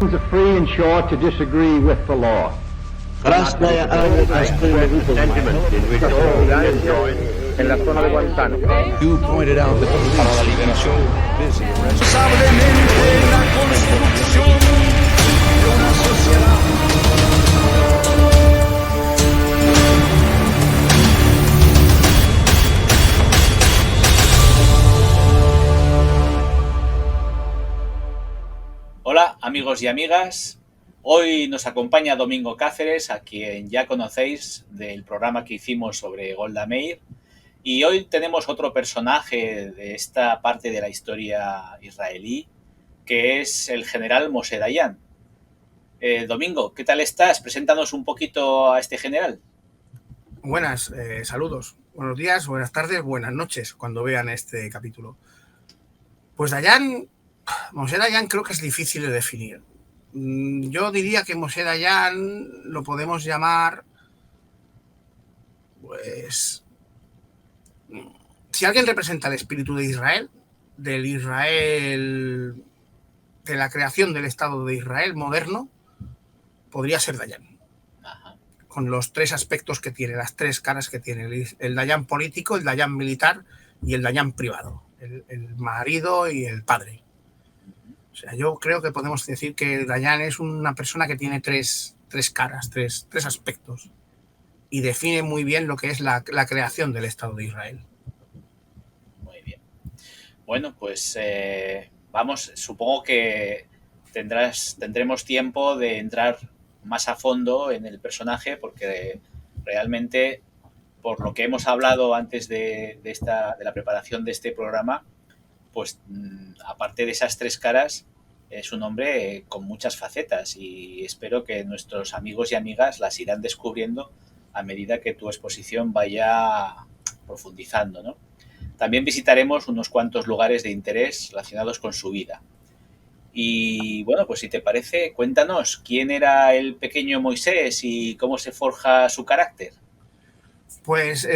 are free and sure to disagree with the law. En la zona de Guantánamo. You pointed out the para la liberación. busy arrest. Responsablemente la construcción de una sociedad. Hola amigos y amigas, hoy nos acompaña Domingo Cáceres, a quien ya conocéis del programa que hicimos sobre Golda Meir, y hoy tenemos otro personaje de esta parte de la historia israelí, que es el general Moshe Dayan. Domingo, ¿qué tal estás? Preséntanos un poquito a este general. Buenas, saludos. Buenos días, buenas tardes, buenas noches cuando vean este capítulo. Pues Moshe Dayan creo que es difícil de definir. Yo diría que Moshe Dayan lo podemos llamar, pues, si alguien representa el espíritu de Israel, del Israel, de la creación del Estado de Israel moderno, podría ser Dayan. Con los tres aspectos que tiene, las tres caras que tiene, el Dayan político, el Dayan militar y el Dayan privado, el marido y el padre. O sea, yo creo que podemos decir que Dayan es una persona que tiene tres caras, tres aspectos, y define muy bien lo que es la creación del Estado de Israel. Muy bien. Bueno, pues vamos, supongo que tendremos tiempo de entrar más a fondo en el personaje, porque realmente, por lo que hemos hablado antes de la preparación de este programa, pues aparte de esas tres caras, es un hombre con muchas facetas, y espero que nuestros amigos y amigas las irán descubriendo a medida que tu exposición vaya profundizando, ¿no? También visitaremos unos cuantos lugares de interés relacionados con su vida. Y bueno, pues si te parece, cuéntanos quién era el pequeño Moisés y cómo se forja su carácter. Pues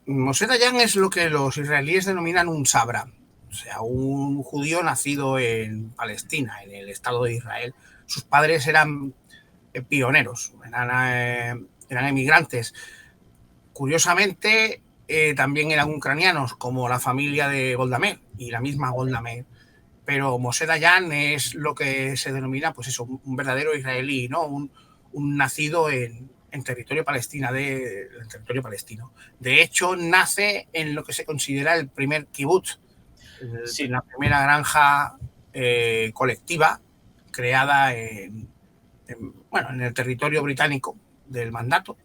Moshe Dayan es lo que los israelíes denominan un sabra, o sea, un judío nacido en Palestina, en el Estado de Israel. Sus padres eran pioneros, eran emigrantes. Curiosamente, también eran ucranianos, como la familia de Golda Meir y la misma Golda Meir. Pero Moshe Dayan es lo que se denomina, pues eso, un verdadero israelí, ¿no? Un nacido en territorio palestino. De hecho, nace en lo que se considera el primer kibutz, Sí. la primera granja colectiva creada en el territorio británico del mandato.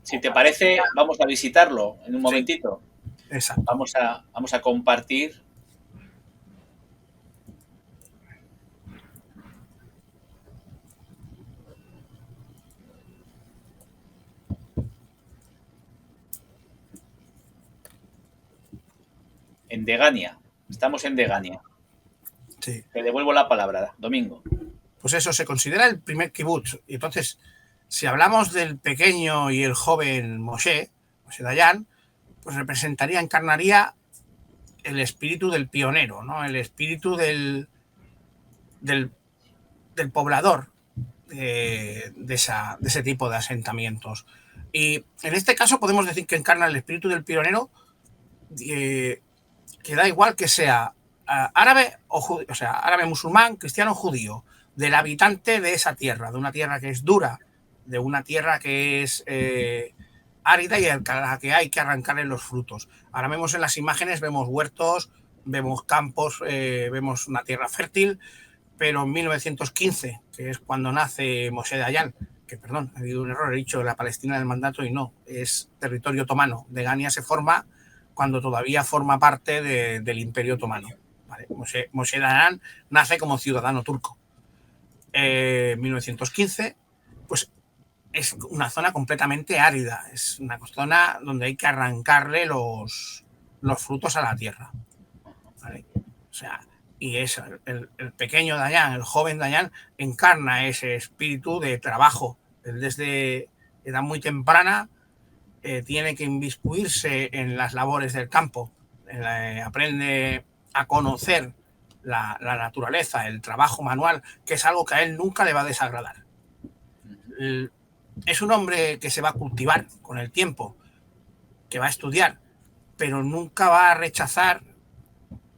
Si te parece, vamos a visitarlo en un momentito. Sí, exacto. Vamos a compartir. En Degania. Estamos en Degania. Sí. Te devuelvo la palabra, Domingo. Pues eso, se considera el primer kibutz. Y entonces, si hablamos del pequeño y el joven Moshe Dayan, pues encarnaría el espíritu del pionero, ¿no? El espíritu del poblador de ese tipo de asentamientos. Y en este caso podemos decir que encarna el espíritu del pionero, que da igual que sea árabe o judío, o sea, árabe, musulmán, cristiano o judío, del habitante de esa tierra, de una tierra que es dura, de una tierra que es árida y a la que hay que arrancarle los frutos. Ahora vemos en las imágenes, vemos huertos, vemos campos, vemos una tierra fértil, pero en 1915, que es cuando nace Moshe Dayan, que perdón, ha habido un error, he dicho la Palestina del mandato y no, es territorio otomano. Degania se forma cuando todavía forma parte del Imperio Otomano. ¿Vale? Moshe Dayan nace como ciudadano turco. En 1915, pues es una zona completamente árida, es una zona donde hay que arrancarle los frutos a la tierra. ¿Vale? O sea, y es el pequeño Dayan, el joven Dayan, encarna ese espíritu de trabajo. Él desde edad muy temprana tiene que inmiscuirse en las labores del campo, aprende a conocer la naturaleza, el trabajo manual, que es algo que a él nunca le va a desagradar. Es un hombre que se va a cultivar con el tiempo, que va a estudiar, pero nunca va a rechazar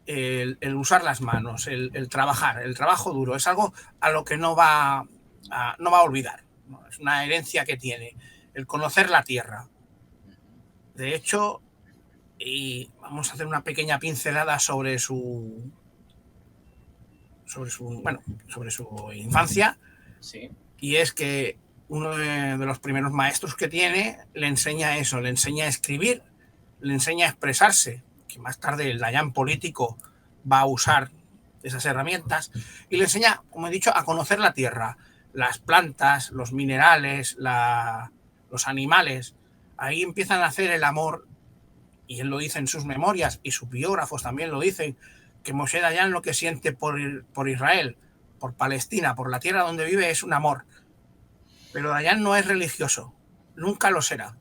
el usar las manos, el trabajar, el trabajo duro. Es algo a lo que no va a olvidar, ¿no? Es una herencia que tiene, el conocer la tierra. De hecho, y vamos a hacer una pequeña pincelada sobre su infancia. Sí. Y es que uno de los primeros maestros que tiene le enseña eso, le enseña a escribir, le enseña a expresarse, que más tarde el Dayan político va a usar esas herramientas, y le enseña, como he dicho, a conocer la tierra, las plantas, los minerales, los animales. Ahí empiezan a hacer el amor, y él lo dice en sus memorias, y sus biógrafos también lo dicen, que Moshe Dayan lo que siente por Israel, por Palestina, por la tierra donde vive, es un amor. Pero Dayan no es religioso, nunca lo será.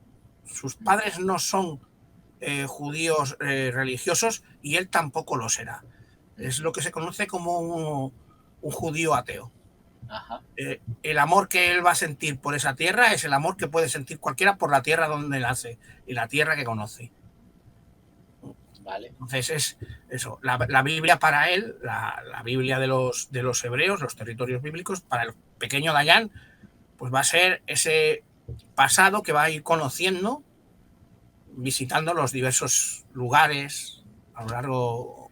Sus padres no son judíos religiosos y él tampoco lo será. Es lo que se conoce como un judío ateo. Ajá. El amor que él va a sentir por esa tierra es el amor que puede sentir cualquiera por la tierra donde nace y la tierra que conoce. Vale. Entonces es eso, la Biblia para él, la Biblia de los hebreos, los territorios bíblicos, para el pequeño Dayan, pues va a ser ese pasado que va a ir conociendo, visitando los diversos lugares a lo largo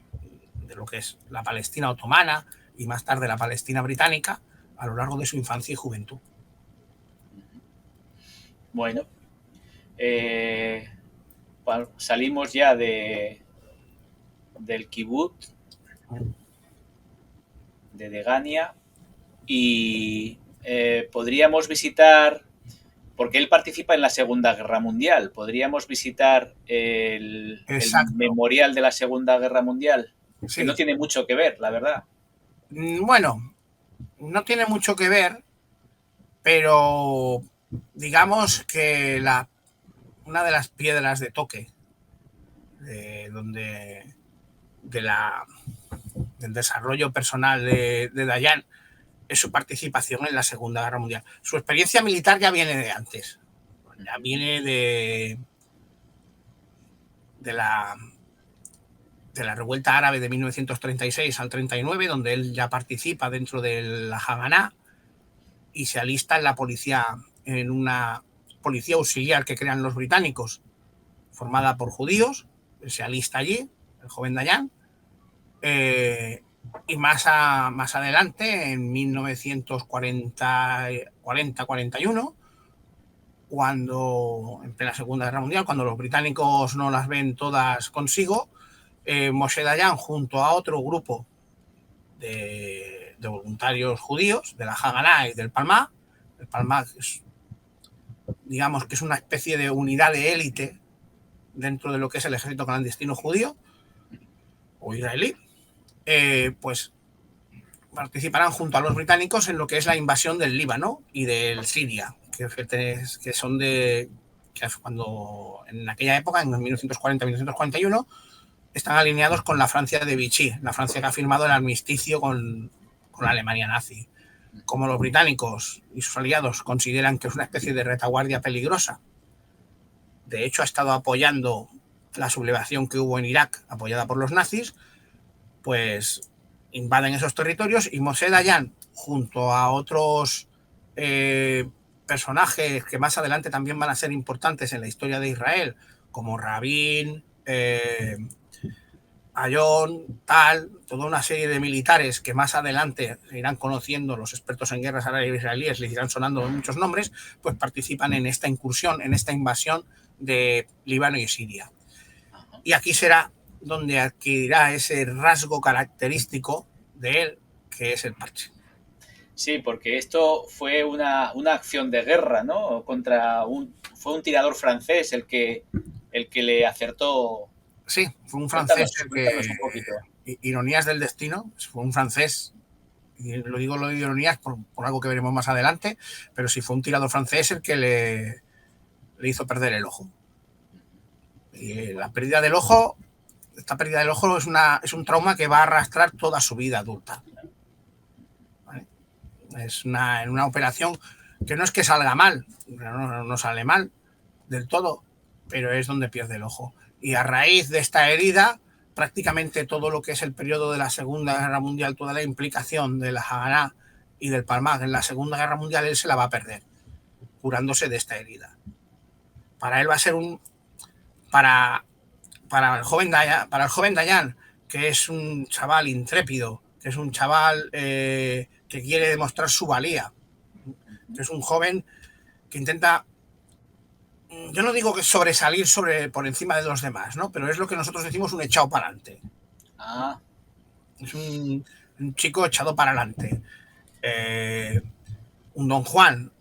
de lo que es la Palestina otomana y más tarde la Palestina británica, a lo largo de su infancia y juventud. Bueno, salimos ya del Kibbutz, de Degania, y podríamos visitar, porque él participa en la Segunda Guerra Mundial, podríamos visitar el memorial de la Segunda Guerra Mundial, sí, que no tiene mucho que ver, la verdad. Bueno, no tiene mucho que ver, pero digamos que una de las piedras de toque del desarrollo personal de Dayan es su participación en la Segunda Guerra Mundial. Su experiencia militar ya viene de antes, ya viene de la revuelta árabe de 1936 al 39, donde él ya participa dentro de la Haganá y se alista en la policía, en una policía auxiliar que crean los británicos, formada por judíos. Él se alista allí, el joven Dayan. Y más adelante, en 1940-41, cuando en plena Segunda Guerra Mundial, cuando los británicos no las ven todas consigo, Moshe Dayan, junto a otro grupo de voluntarios judíos de la Haganá y del Palmá, el Palmá digamos que es una especie de unidad de élite dentro de lo que es el ejército clandestino judío o israelí, pues participarán junto a los británicos en lo que es la invasión del Líbano y del Siria, que son que cuando en aquella época, en 1940-1941, están alineados con la Francia de Vichy, la Francia que ha firmado el armisticio con la Alemania nazi. Como los británicos y sus aliados consideran que es una especie de retaguardia peligrosa, de hecho ha estado apoyando la sublevación que hubo en Irak, apoyada por los nazis, pues invaden esos territorios y Moshe Dayan, junto a otros personajes que más adelante también van a ser importantes en la historia de Israel, como Rabin, Ayón, toda una serie de militares que más adelante se irán conociendo, los expertos en guerras árabes israelíes les irán sonando muchos nombres, pues participan en esta incursión, en esta invasión de Líbano y Siria. Y aquí será donde adquirirá ese rasgo característico de él, que es el parche. Sí, porque esto fue una acción de guerra, ¿no? Fue un tirador francés el que le acertó. Sí, fue un francés cuéntanos un poquito. Ironías del destino, fue un francés, y lo digo de ironías por algo que veremos más adelante, pero sí fue un tirador francés el que le hizo perder el ojo. Y la pérdida del ojo esta pérdida del ojo es un trauma que va a arrastrar toda su vida adulta. ¿Vale? Es una operación que no es que salga mal, no sale mal del todo, pero es donde pierde el ojo. Y a raíz de esta herida, prácticamente todo lo que es el periodo de la Segunda Guerra Mundial, toda la implicación de la Haganá y del Palmaj en la Segunda Guerra Mundial, él se la va a perder, curándose de esta herida. Para él va a ser para el joven Dayan, que es un chaval intrépido, que es un chaval que quiere demostrar su valía, que es un joven que intenta, yo no digo que sobresalir por encima de los demás, ¿no? Pero es lo que nosotros decimos un echado para adelante. Ah. Es un chico echado para adelante. Un Don Juan,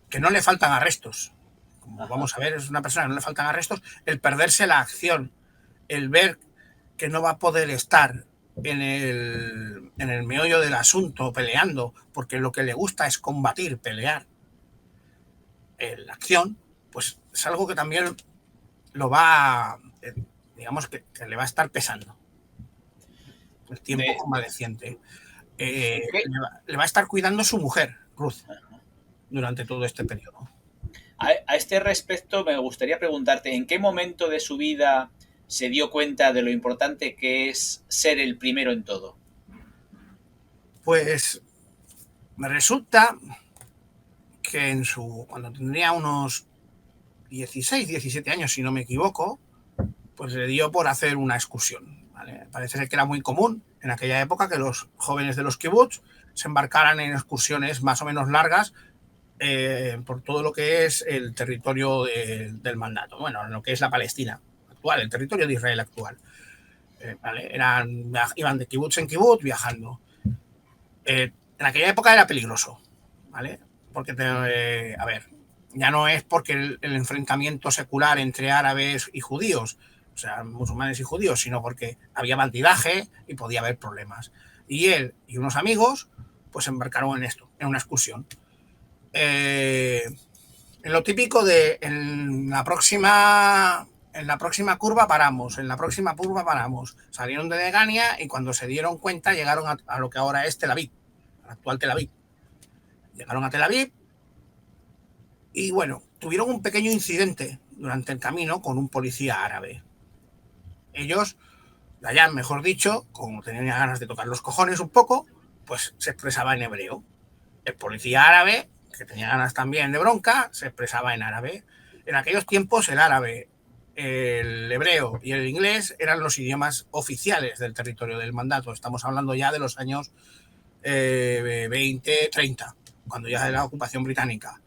que no le faltan arrestos. Como vamos a ver, es una persona que no le faltan arrestos. El perderse la acción, el ver que no va a poder estar en el meollo del asunto peleando, porque lo que le gusta es combatir, pelear. La acción, pues es algo que también lo va, digamos que le va a estar pesando. El tiempo convaleciente. Le va a estar cuidando su mujer, Ruth, durante todo este periodo. A este respecto me gustaría preguntarte, ¿en qué momento de su vida se dio cuenta de lo importante que es ser el primero en todo? Pues me resulta que cuando tendría unos 16, 17 años, si no me equivoco, pues le dio por hacer una excursión, ¿vale? Parece ser que era muy común en aquella época que los jóvenes de los kibbutz se embarcaran en excursiones más o menos largas por todo lo que es el territorio del mandato, bueno, lo que es la Palestina actual, el territorio de Israel actual. ¿Vale? Iban de kibutz en kibutz viajando. En aquella época era peligroso, ¿vale? Porque, a ver, ya no es porque el enfrentamiento secular entre árabes y judíos, o sea, musulmanes y judíos, sino porque había bandidaje y podía haber problemas. Y él y unos amigos, pues embarcaron en esto, en una excursión. En lo típico de en la próxima curva paramos, salieron de Degania y cuando se dieron cuenta llegaron a lo que ahora es Tel Aviv, al actual Tel Aviv. Llegaron a Tel Aviv y bueno, tuvieron un pequeño incidente durante el camino con un policía árabe. Ellos, Dayan, mejor dicho, como tenían ganas de tocar los cojones un poco, pues se expresaba en hebreo. El policía árabe, que tenía ganas también de bronca, se expresaba en árabe. En aquellos tiempos el árabe, el hebreo y el inglés eran los idiomas oficiales del territorio del mandato. Estamos hablando ya de los años 20, 30, cuando ya era la ocupación británica.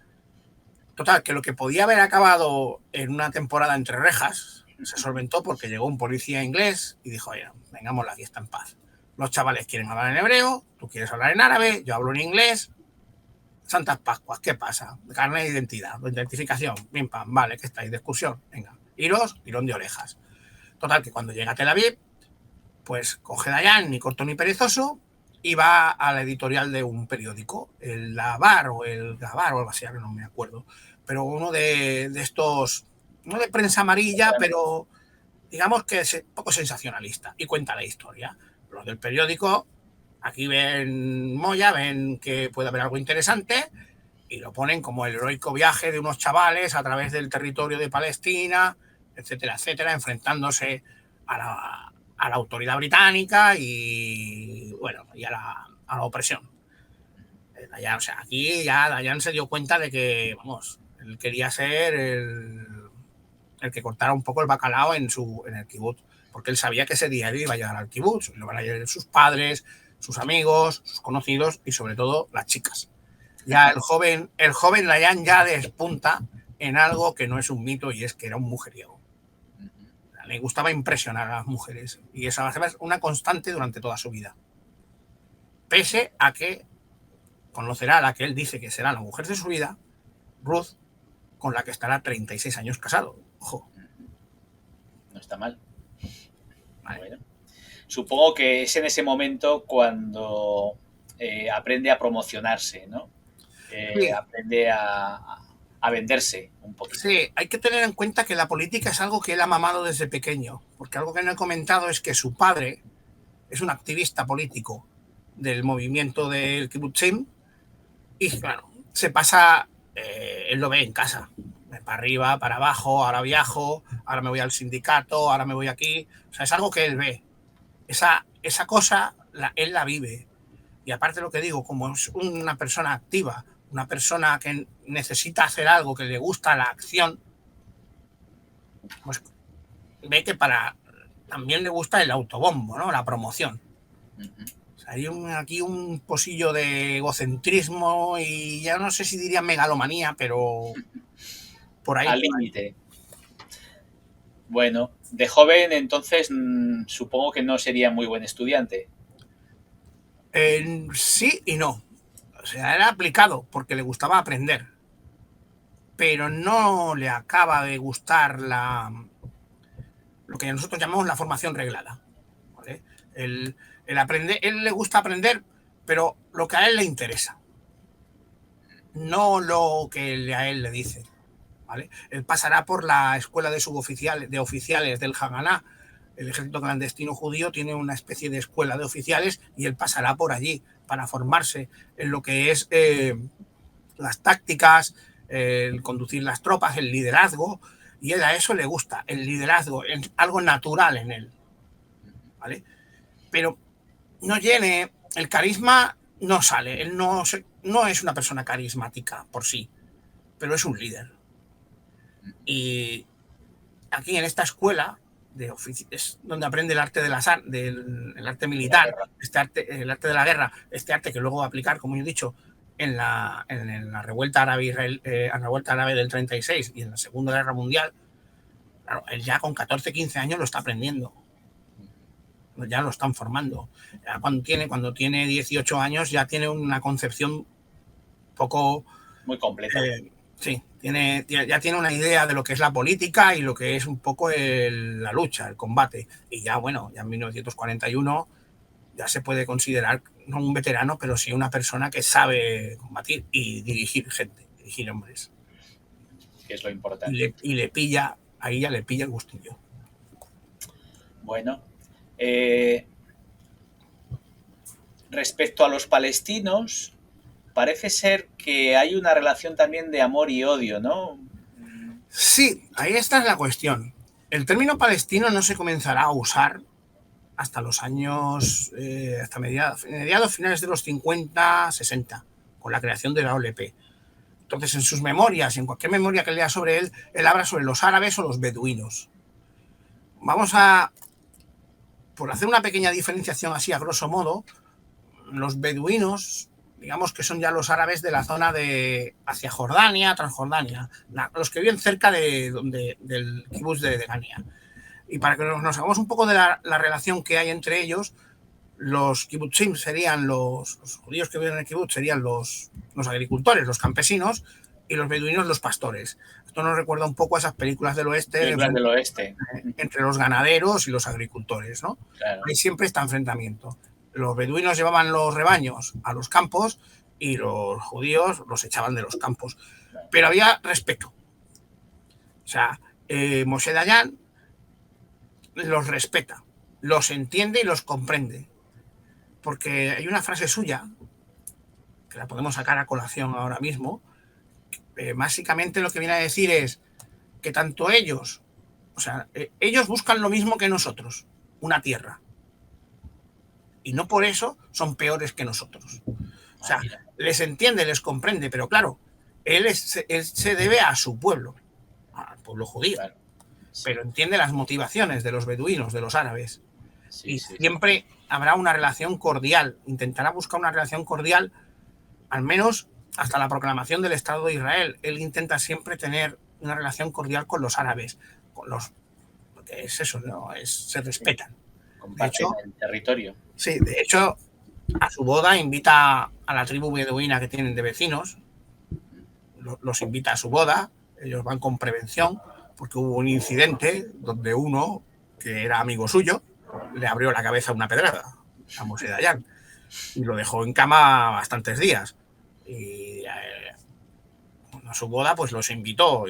Total, que lo que podía haber acabado en una temporada entre rejas se solventó porque llegó un policía inglés y dijo, oye, vengamos la fiesta en paz. Los chavales quieren hablar en hebreo, tú quieres hablar en árabe, yo hablo en inglés. Santas Pascuas, ¿qué pasa? Carnet de identidad, identificación, pim pam, vale, que estáis de excursión, venga, iros, tirón de orejas. Total, que cuando llega a Tel Aviv, pues coge Dayan, ni corto ni perezoso, y va a la editorial de un periódico, el Labar o el Gabar o algo así, no me acuerdo, pero uno de estos, no de prensa amarilla, pero digamos que es un poco sensacionalista, y cuenta la historia. Los del periódico aquí ven Moya, ven que puede haber algo interesante y lo ponen como el heroico viaje de unos chavales a través del territorio de Palestina, etcétera, etcétera, enfrentándose a la autoridad británica y, bueno, y a la opresión. Dayan, o sea, aquí ya Dayan se dio cuenta de que, vamos, él quería ser el que cortara un poco el bacalao en el kibutz, porque él sabía que ese día iba a llegar al kibutz, lo van a llegar sus padres, sus amigos, sus conocidos y sobre todo las chicas. Ya el joven Dayan ya despunta en algo que no es un mito y es que era un mujeriego. Le gustaba impresionar a las mujeres y esa va a ser una constante durante toda su vida. Pese a que conocerá a la que él dice que será la mujer de su vida, Ruth, con la que estará 36 años casado. Ojo. No está mal. Vale. Bueno. Supongo que es en ese momento cuando aprende a promocionarse, ¿no? Sí. Aprende a a venderse un poquito. Sí, hay que tener en cuenta que la política es algo que él ha mamado desde pequeño, porque algo que no he comentado es que su padre es un activista político del movimiento del kibbutzim y, claro, se pasa, él lo ve en casa, para arriba, para abajo, ahora viajo, ahora me voy al sindicato, ahora me voy aquí. O sea, es algo que él ve. Esa cosa él la vive. Y aparte lo que digo, como es una persona activa, una persona que necesita hacer algo, que le gusta la acción, pues ve que también le gusta el autobombo, ¿no? La promoción. O sea, hay aquí un posillo de egocentrismo y ya no sé si diría megalomanía, pero por ahí. Al límite. Bueno, de joven entonces supongo que no sería muy buen estudiante. Sí y no. O sea, era aplicado porque le gustaba aprender, pero no le acaba de gustar lo que nosotros llamamos la formación reglada, ¿vale? Él le gusta aprender, pero lo que a él le interesa, no lo que a él le dice, ¿vale? Él pasará por la escuela de oficiales del Haganá. El ejército clandestino judío tiene una especie de escuela de oficiales y él pasará por allí para formarse en lo que es las tácticas, el conducir las tropas, el liderazgo, y él a eso le gusta, el liderazgo, es algo natural en él, ¿vale? Pero no llene, el carisma no sale, él no es una persona carismática por sí, pero es un líder. Y aquí en esta escuela es donde aprende el arte el arte militar, el arte de la guerra, este arte que luego va a aplicar, como he dicho, en la revuelta árabe del 36 y en la Segunda Guerra Mundial. Claro, él ya con 14, 15 años lo está aprendiendo. Ya lo están formando. Ya cuando tiene 18 años ya tiene una concepción poco... Muy completa. Sí, ya tiene una idea de lo que es la política y lo que es un poco la lucha, el combate. Y ya, bueno, ya en 1941 ya se puede considerar no un veterano, pero sí una persona que sabe combatir y dirigir gente, dirigir hombres. Que es lo importante. Ahí ya le pilla el gustillo. Bueno, respecto a los palestinos, parece ser que hay una relación también de amor y odio, ¿no? Sí, ahí está la cuestión. El término palestino no se comenzará a usar hasta los años, hasta mediados finales de los 50, 60, con la creación de la OLP. Entonces, en sus memorias, en cualquier memoria que lea sobre él habla sobre los árabes o los beduinos. Vamos por hacer una pequeña diferenciación así a grosso modo, los beduinos, digamos que son ya los árabes de la zona hacia Jordania, Transjordania, los que viven cerca del kibutz de Degania. Y para que nos hagamos un poco de la relación que hay entre ellos, los kibbutzim serían los judíos que viven en el kibutz serían los agricultores, los campesinos, y los beduinos los pastores. Esto nos recuerda un poco a esas películas del oeste, entre los ganaderos y los agricultores, ¿no? Claro. Hay siempre este enfrentamiento. Los beduinos llevaban los rebaños a los campos y los judíos los echaban de los campos. Pero había respeto. O sea, Moshe Dayan los respeta, los entiende y los comprende. Porque hay una frase suya, que la podemos sacar a colación ahora mismo, básicamente lo que viene a decir es que tanto ellos, ellos buscan lo mismo que nosotros, una tierra. Y no por eso son peores que nosotros. O sea, les entiende, les comprende, pero claro, él se debe a su pueblo, al pueblo judío. Claro. Sí. Pero entiende las motivaciones de los beduinos, de los árabes. Sí, y siempre habrá una relación cordial, intentará buscar una relación cordial, al menos hasta la proclamación del Estado de Israel. Él intenta siempre tener una relación cordial con los árabes, porque es eso, ¿no? Se respetan. Comparten el territorio. Sí, de hecho, a su boda invita a la tribu beduina que tienen de vecinos, los invita a su boda, ellos van con prevención, porque hubo un incidente donde uno, que era amigo suyo, le abrió la cabeza una pedrada a Moshe Dayan y lo dejó en cama bastantes días. Y a su boda, pues los invitó o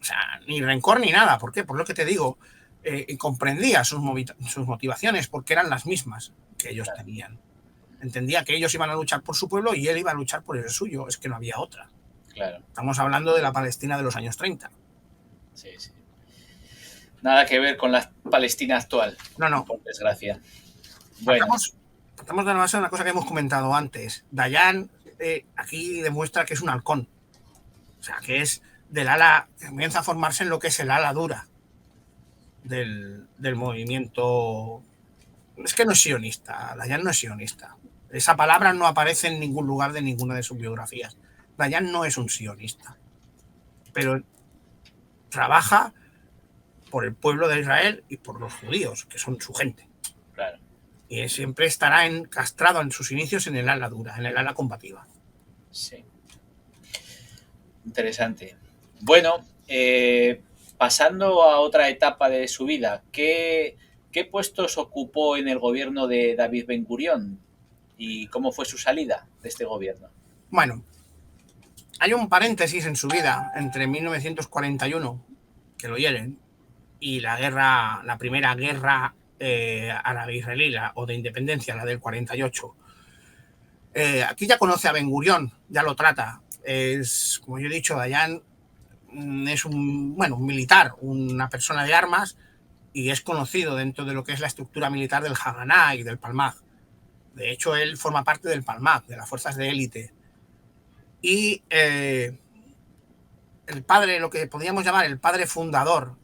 sea, ni rencor ni nada. ¿Por qué? Por lo que te digo, comprendía sus motivaciones porque eran las mismas que ellos tenían. Entendía que ellos iban a luchar por su pueblo y él iba a luchar por el suyo. Es que no había otra. Claro. Estamos hablando de la Palestina de los años 30. Sí, sí. Nada que ver con la Palestina actual. No. Por desgracia. Bueno. Partamos de la base de una cosa que hemos comentado antes. Dayan aquí demuestra que es un halcón. O sea, que es del ala, que comienza a formarse en lo que es el ala dura del movimiento. Es que no es sionista. Dayan no es sionista. Esa palabra no aparece en ningún lugar de ninguna de sus biografías. Dayan no es un sionista, pero trabaja por el pueblo de Israel y por los judíos, que son su gente. Claro. Y siempre estará encastrado en sus inicios en el ala dura, en el ala combativa. Sí. Interesante. Bueno, pasando a otra etapa de su vida, ¿qué puestos ocupó en el gobierno de David Ben Gurión? ¿Y cómo fue su salida de este gobierno? Bueno, hay un paréntesis en su vida entre 1941, que lo hieren, y la primera guerra árabe-israelí o de independencia, la del 48. Aquí ya conoce a Ben Gurión, ya lo trata. Es, como yo he dicho, Dayan es un militar, una persona de armas, y es conocido dentro de lo que es la estructura militar del Haganá y del Palmaj. De hecho, él forma parte del Palmaj, de las fuerzas de élite. Y el padre, lo que podríamos llamar el padre fundador,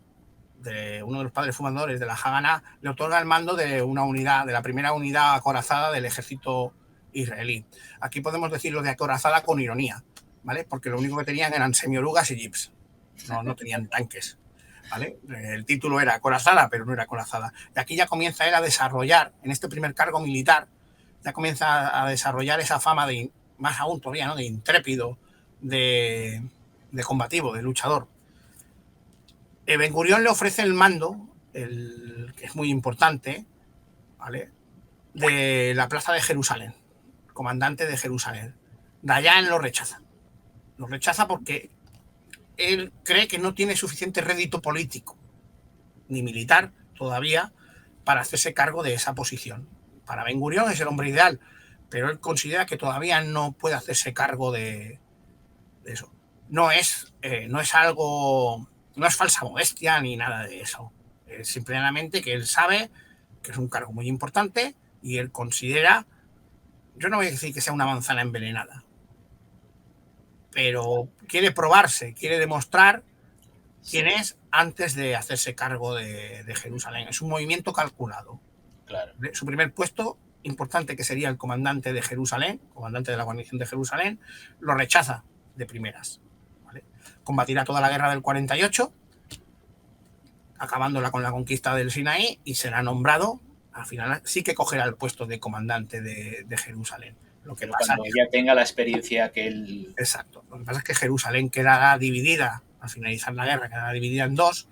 uno de los padres fundadores de la Haganá, le otorga el mando de una unidad, de la primera unidad acorazada del ejército israelí. Aquí podemos decirlo de acorazada con ironía, ¿vale? Porque lo único que tenían eran semiorugas y jeeps. No tenían tanques, ¿vale? El título era acorazada, pero no era acorazada. Y aquí ya comienza él a desarrollar, en este primer cargo militar, ya comienza a desarrollar esa fama de, más aún todavía, ¿no?, de intrépido, de combativo, de luchador. Ben Gurión le ofrece el mando, que es muy importante, ¿vale?, de la plaza de Jerusalén, comandante de Jerusalén. Dayan lo rechaza. Lo rechaza porque él cree que no tiene suficiente rédito político ni militar todavía para hacerse cargo de esa posición. Para Ben Gurión es el hombre ideal, pero él considera que todavía no puede hacerse cargo de eso. No es algo, no es falsa modestia ni nada de eso. Es simplemente que él sabe que es un cargo muy importante y él considera, yo no voy a decir que sea una manzana envenenada, pero quiere probarse, quiere demostrar quién es antes de hacerse cargo de Jerusalén. Es un movimiento calculado. Claro. Su primer puesto importante, que sería el comandante de Jerusalén, comandante de la guarnición de Jerusalén, lo rechaza de primeras, ¿vale? Combatirá toda la guerra del 48, acabándola con la conquista del Sinaí, y será nombrado, al final sí que cogerá el puesto de comandante de Jerusalén. Lo que pasa cuando ya tenga la experiencia que él... Exacto. Lo que pasa es que Jerusalén quedará dividida, al finalizar la guerra, quedará dividida en dos,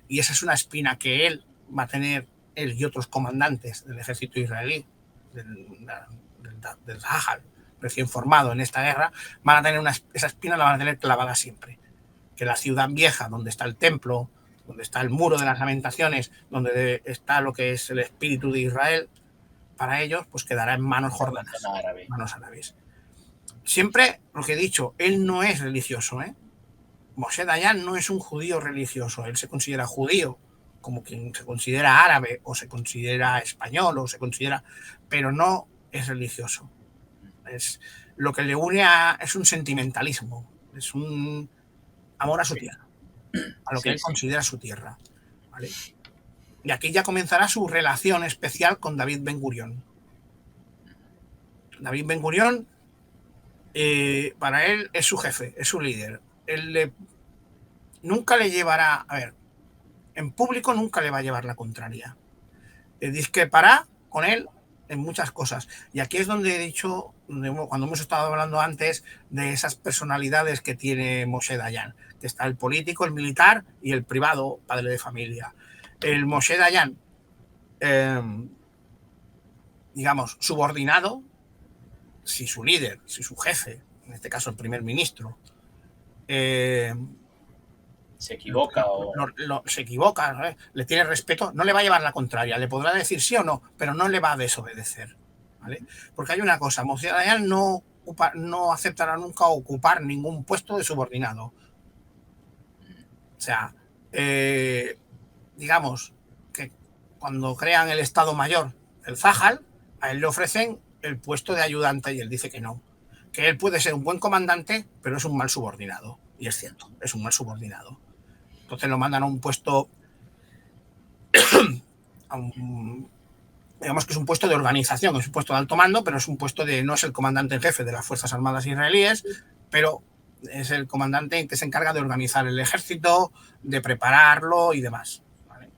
y esa es una espina que él va a tener, él y otros comandantes del ejército israelí, del Zahal, recién formado en esta guerra, van a tener esa espina la van a tener clavada siempre. Que la ciudad vieja, donde está el templo, donde está el muro de las lamentaciones, donde está lo que es el espíritu de Israel, para ellos, pues quedará en manos jordanas, manos árabes. Siempre, lo que he dicho, él no es religioso, ¿eh? Moshe Dayan no es un judío religioso, él se considera judío, como quien se considera árabe, o se considera español, o se considera, pero no es religioso. Lo que le une es un sentimentalismo, es un amor a su tierra, a lo que él considera su tierra, ¿vale? Y aquí ya comenzará su relación especial con David Ben Gurión. David Ben Gurión, para él, es su jefe, es su líder. Él nunca le llevará, a ver, en público nunca le va a llevar la contraria. Discrepará con él en muchas cosas. Y aquí es donde he dicho, cuando hemos estado hablando antes de esas personalidades que tiene Moshe Dayan, que está el político, el militar y el privado, padre de familia. El Moshe Dayan, digamos, subordinado, si su líder, si su jefe en este caso el primer ministro, Se equivoca o... se equivoca, ¿no? Le tiene respeto, no le va a llevar la contraria, le podrá decir sí o no, pero no le va a desobedecer, ¿vale? Porque hay una cosa, Moshe Dayan no aceptará nunca ocupar ningún puesto de subordinado. O sea, digamos que cuando crean el Estado Mayor del Zahal, a él le ofrecen el puesto de ayudante y él dice que no, que él puede ser un buen comandante, pero es un mal subordinado. Y es cierto, es un mal subordinado. Entonces lo mandan a un puesto, digamos que es un puesto de organización, es un puesto de alto mando, pero es un puesto no es el comandante en jefe de las Fuerzas Armadas israelíes, pero es el comandante que se encarga de organizar el ejército, de prepararlo y demás, ¿vale?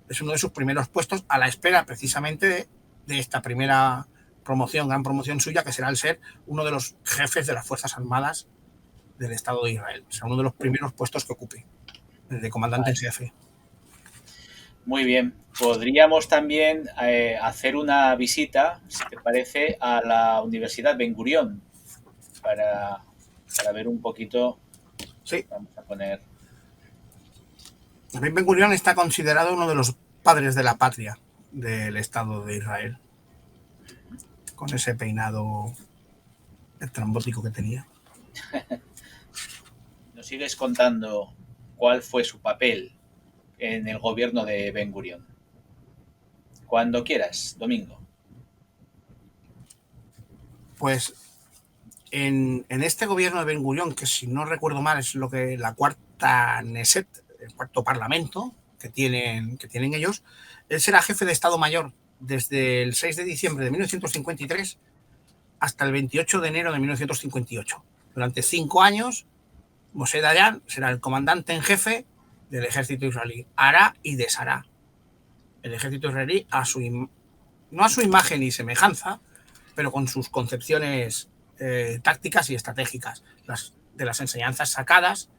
Es uno de sus primeros puestos a la espera precisamente de esta primera promoción, gran promoción suya, que será el ser uno de los jefes de las Fuerzas Armadas del Estado de Israel. O sea, uno de los primeros puestos que ocupe, el de comandante en jefe. Muy bien. Podríamos también hacer una visita, si te parece, a la Universidad Ben Gurión para ver un poquito. Sí. Vamos a poner... Ben Gurión está considerado uno de los padres de la patria del Estado de Israel, con ese peinado estrambótico que tenía. ¿Nos sigues contando cuál fue su papel en el gobierno de Ben Gurión? Cuando quieras, Domingo. Pues en este gobierno de Ben Gurión, que si no recuerdo mal es lo que la cuarta Neset, el cuarto parlamento que tienen ellos, él será jefe de Estado Mayor desde el 6 de diciembre de 1953 hasta el 28 de enero de 1958. Durante 5 años, Moshe Dayan será el comandante en jefe del ejército israelí. Hará y deshará el ejército israelí no a su imagen y semejanza, pero con sus concepciones tácticas y estratégicas, de las enseñanzas sacadas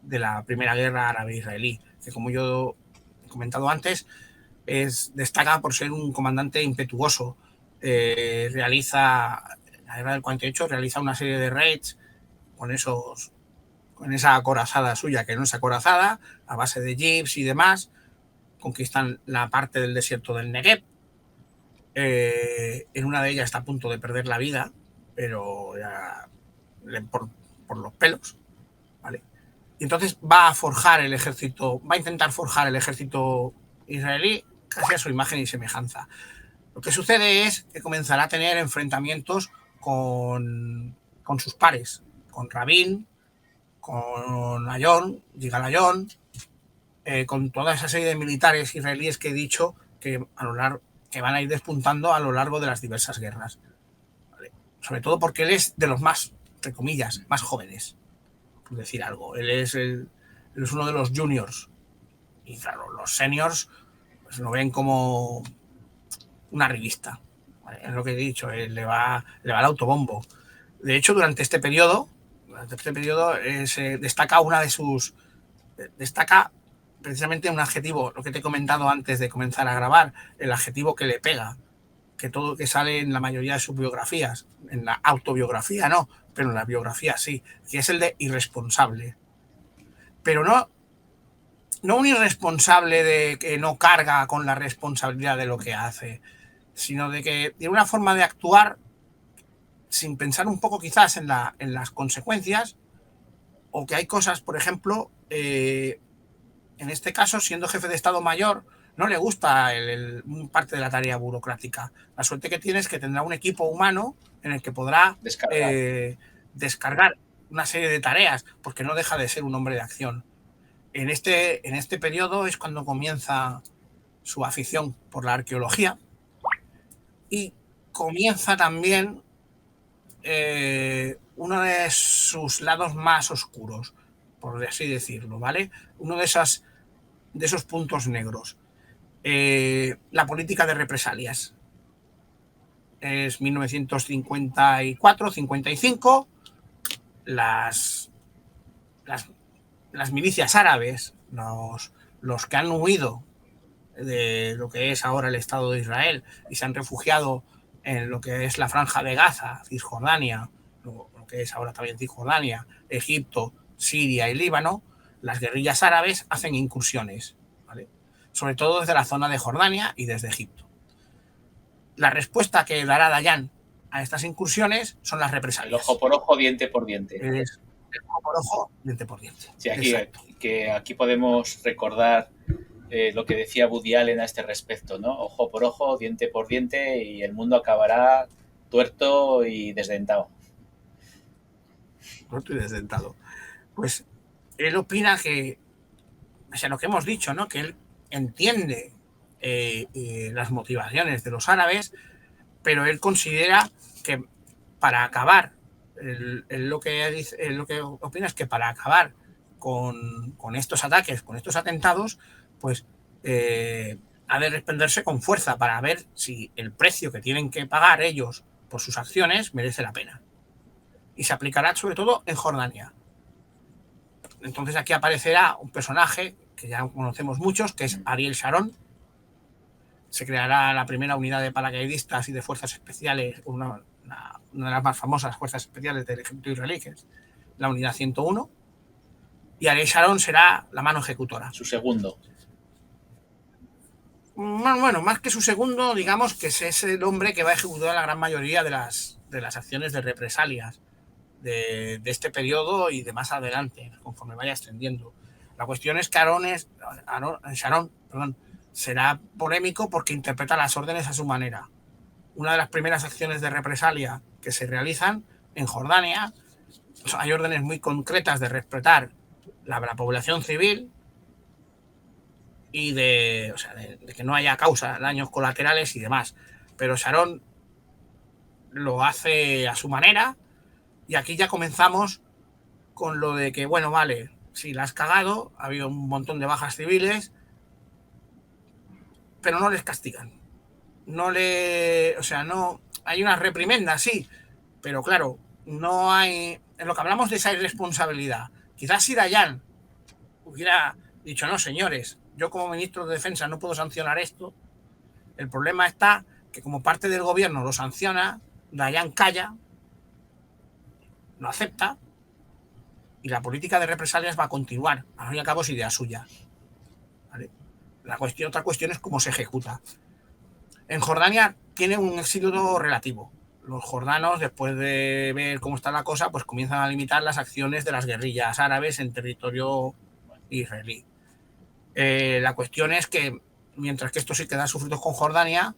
de la primera guerra árabe-israelí, que como yo he comentado antes, destaca por ser un comandante impetuoso. Realiza, en la guerra del 48, realiza una serie de raids con esa acorazada suya, que no es acorazada, a base de jeeps y demás, conquistan la parte del desierto del Negev. En una de ellas está a punto de perder la vida, pero ya por los pelos, ¿vale? Y entonces va a intentar forjar el ejército israelí casi a su imagen y semejanza. Lo que sucede es que comenzará a tener enfrentamientos con sus pares, con Rabin, con Yigal Allon, con toda esa serie de militares israelíes que he dicho que van a ir despuntando a lo largo de las diversas guerras, ¿vale? Sobre todo porque él es de los más, entre comillas, más jóvenes, por decir algo. Él es uno de los juniors. Y claro, los seniors pues lo ven como una revista, ¿vale? Es lo que he dicho, le va el autobombo. De hecho, durante este periodo se destaca destaca precisamente un adjetivo, lo que te he comentado antes de comenzar a grabar, el adjetivo que le pega, que todo que sale en la mayoría de sus biografías, en la autobiografía no, pero en la biografía sí, que es el de irresponsable. Pero no un irresponsable de que no carga con la responsabilidad de lo que hace, sino de que tiene una forma de actuar sin pensar un poco quizás en las consecuencias, o que hay cosas, por ejemplo, en este caso, siendo jefe de Estado Mayor, no le gusta parte de la tarea burocrática. La suerte que tiene es que tendrá un equipo humano en el que podrá descargar una serie de tareas, porque no deja de ser un hombre de acción. En este periodo es cuando comienza su afición por la arqueología y comienza también uno de sus lados más oscuros, por así decirlo, ¿vale? Uno de esos puntos negros. La política de represalias. Es 1954-55. Las milicias árabes, los que han huido de lo que es ahora el Estado de Israel y se han refugiado en lo que es la Franja de Gaza, Cisjordania, lo que es ahora también Cisjordania, Egipto, Siria y Líbano, las guerrillas árabes hacen incursiones, ¿vale? Sobre todo desde la zona de Jordania y desde Egipto. La respuesta que dará Dayan a estas incursiones son las represalias. El ojo por ojo, diente por diente. Es el ojo por ojo, diente por diente. Sí, aquí podemos recordar lo que decía Woody Allen a este respecto, ¿no? Ojo por ojo, diente por diente, y el mundo acabará tuerto y desdentado. Tuerto y desdentado. Pues él opina que, o sea, lo que hemos dicho, ¿no? Que él entiende las motivaciones de los árabes, pero él considera que para acabar, lo que opina es que para acabar con estos ataques, con estos atentados, pues ha de responderse con fuerza para ver si el precio que tienen que pagar ellos por sus acciones merece la pena. Y se aplicará sobre todo en Jordania. Entonces aquí aparecerá un personaje que ya conocemos muchos, que es Ariel Sharon. Se creará la primera unidad de paracaidistas y de fuerzas especiales, una de las más famosas fuerzas especiales del ejército israelí, que es la unidad 101. Y Ariel Sharon será la mano ejecutora. Su segundo. Bueno, más que su segundo, digamos que es el hombre que va a ejecutar la gran mayoría de las acciones de represalias de este periodo y de más adelante, conforme vaya extendiendo. La cuestión es que Sharon será polémico porque interpreta las órdenes a su manera. Una de las primeras acciones de represalia que se realizan en Jordania, hay órdenes muy concretas de respetar la población civil y de que no haya daños colaterales y demás. Pero Sharon lo hace a su manera, y aquí ya comenzamos con lo de que, bueno, vale, si la has cagado, ha habido un montón de bajas civiles, pero no les castigan. No hay una reprimenda, sí, pero claro, no hay. En lo que hablamos de esa irresponsabilidad, quizás si Dayan hubiera dicho, no, señores, yo como ministro de Defensa no puedo sancionar esto. El problema está que como parte del gobierno lo sanciona, Dayan calla, lo acepta, y la política de represalias va a continuar. Al fin y al cabo es idea suya, ¿vale? Otra cuestión es cómo se ejecuta. En Jordania tiene un éxito relativo. Los jordanos, después de ver cómo está la cosa, pues comienzan a limitar las acciones de las guerrillas árabes en territorio israelí. La cuestión es que, mientras que esto sí que da sus frutos con Jordania,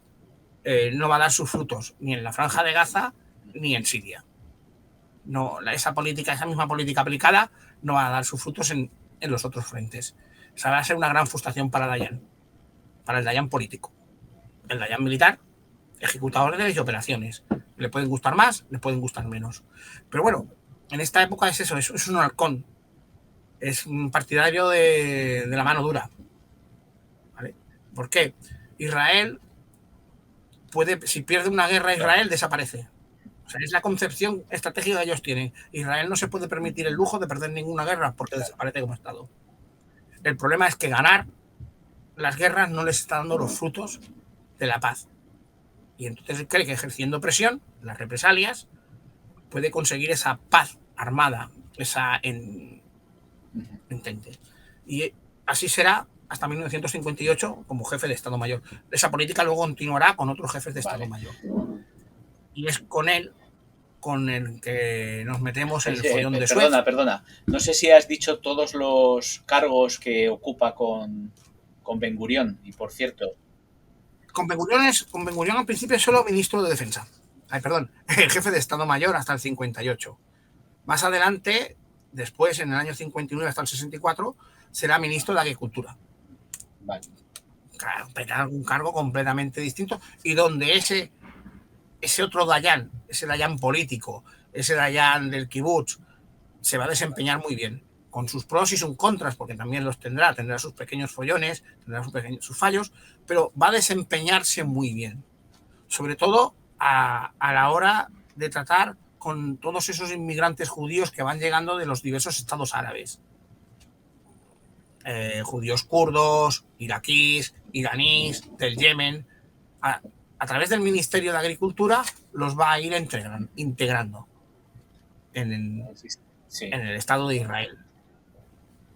no va a dar sus frutos ni en la Franja de Gaza ni en Siria. No, esa misma política aplicada no va a dar sus frutos en los otros frentes. Esa va a ser una gran frustración para Dayan, para el Dayan político. El Dayan militar, ejecuta órdenes y operaciones. Le pueden gustar más, le pueden gustar menos. Pero bueno, en esta época es eso, es un halcón. Es un partidario de la mano dura, ¿vale? ¿Por qué? Israel si pierde una guerra, Israel desaparece. O sea, es la concepción estratégica que ellos tienen. Israel no se puede permitir el lujo de perder ninguna guerra porque desaparece como Estado. El problema es que ganar las guerras no les está dando los frutos de la paz. Y entonces cree que ejerciendo presión, las represalias, puede conseguir esa paz armada, esa entente. Y así será hasta 1958 como jefe de Estado Mayor. Esa política luego continuará con otros jefes de Estado Mayor. Y es con él con el que nos metemos en el follón de Suez. Perdona. No sé si has dicho todos los cargos que ocupa con Ben Gurión. Y por cierto... Con Ben Gurión al principio es solo ministro de Defensa. El jefe de Estado Mayor hasta el 58. Más adelante, después, en el año 59 hasta el 64, será ministro de Agricultura. Vale. Claro, un cargo completamente distinto, y donde ese otro Dayan, ese Dayan político, ese Dayan del kibutz, se va a desempeñar muy bien, con sus pros y sus contras, porque también los tendrá sus pequeños follones, tendrá sus fallos, pero va a desempeñarse muy bien, sobre todo a la hora de tratar con todos esos inmigrantes judíos que van llegando de los diversos estados árabes. Judíos kurdos, iraquíes, iraníes, del Yemen. A través del Ministerio de Agricultura los va a ir integrando. Sí. en el Estado de Israel.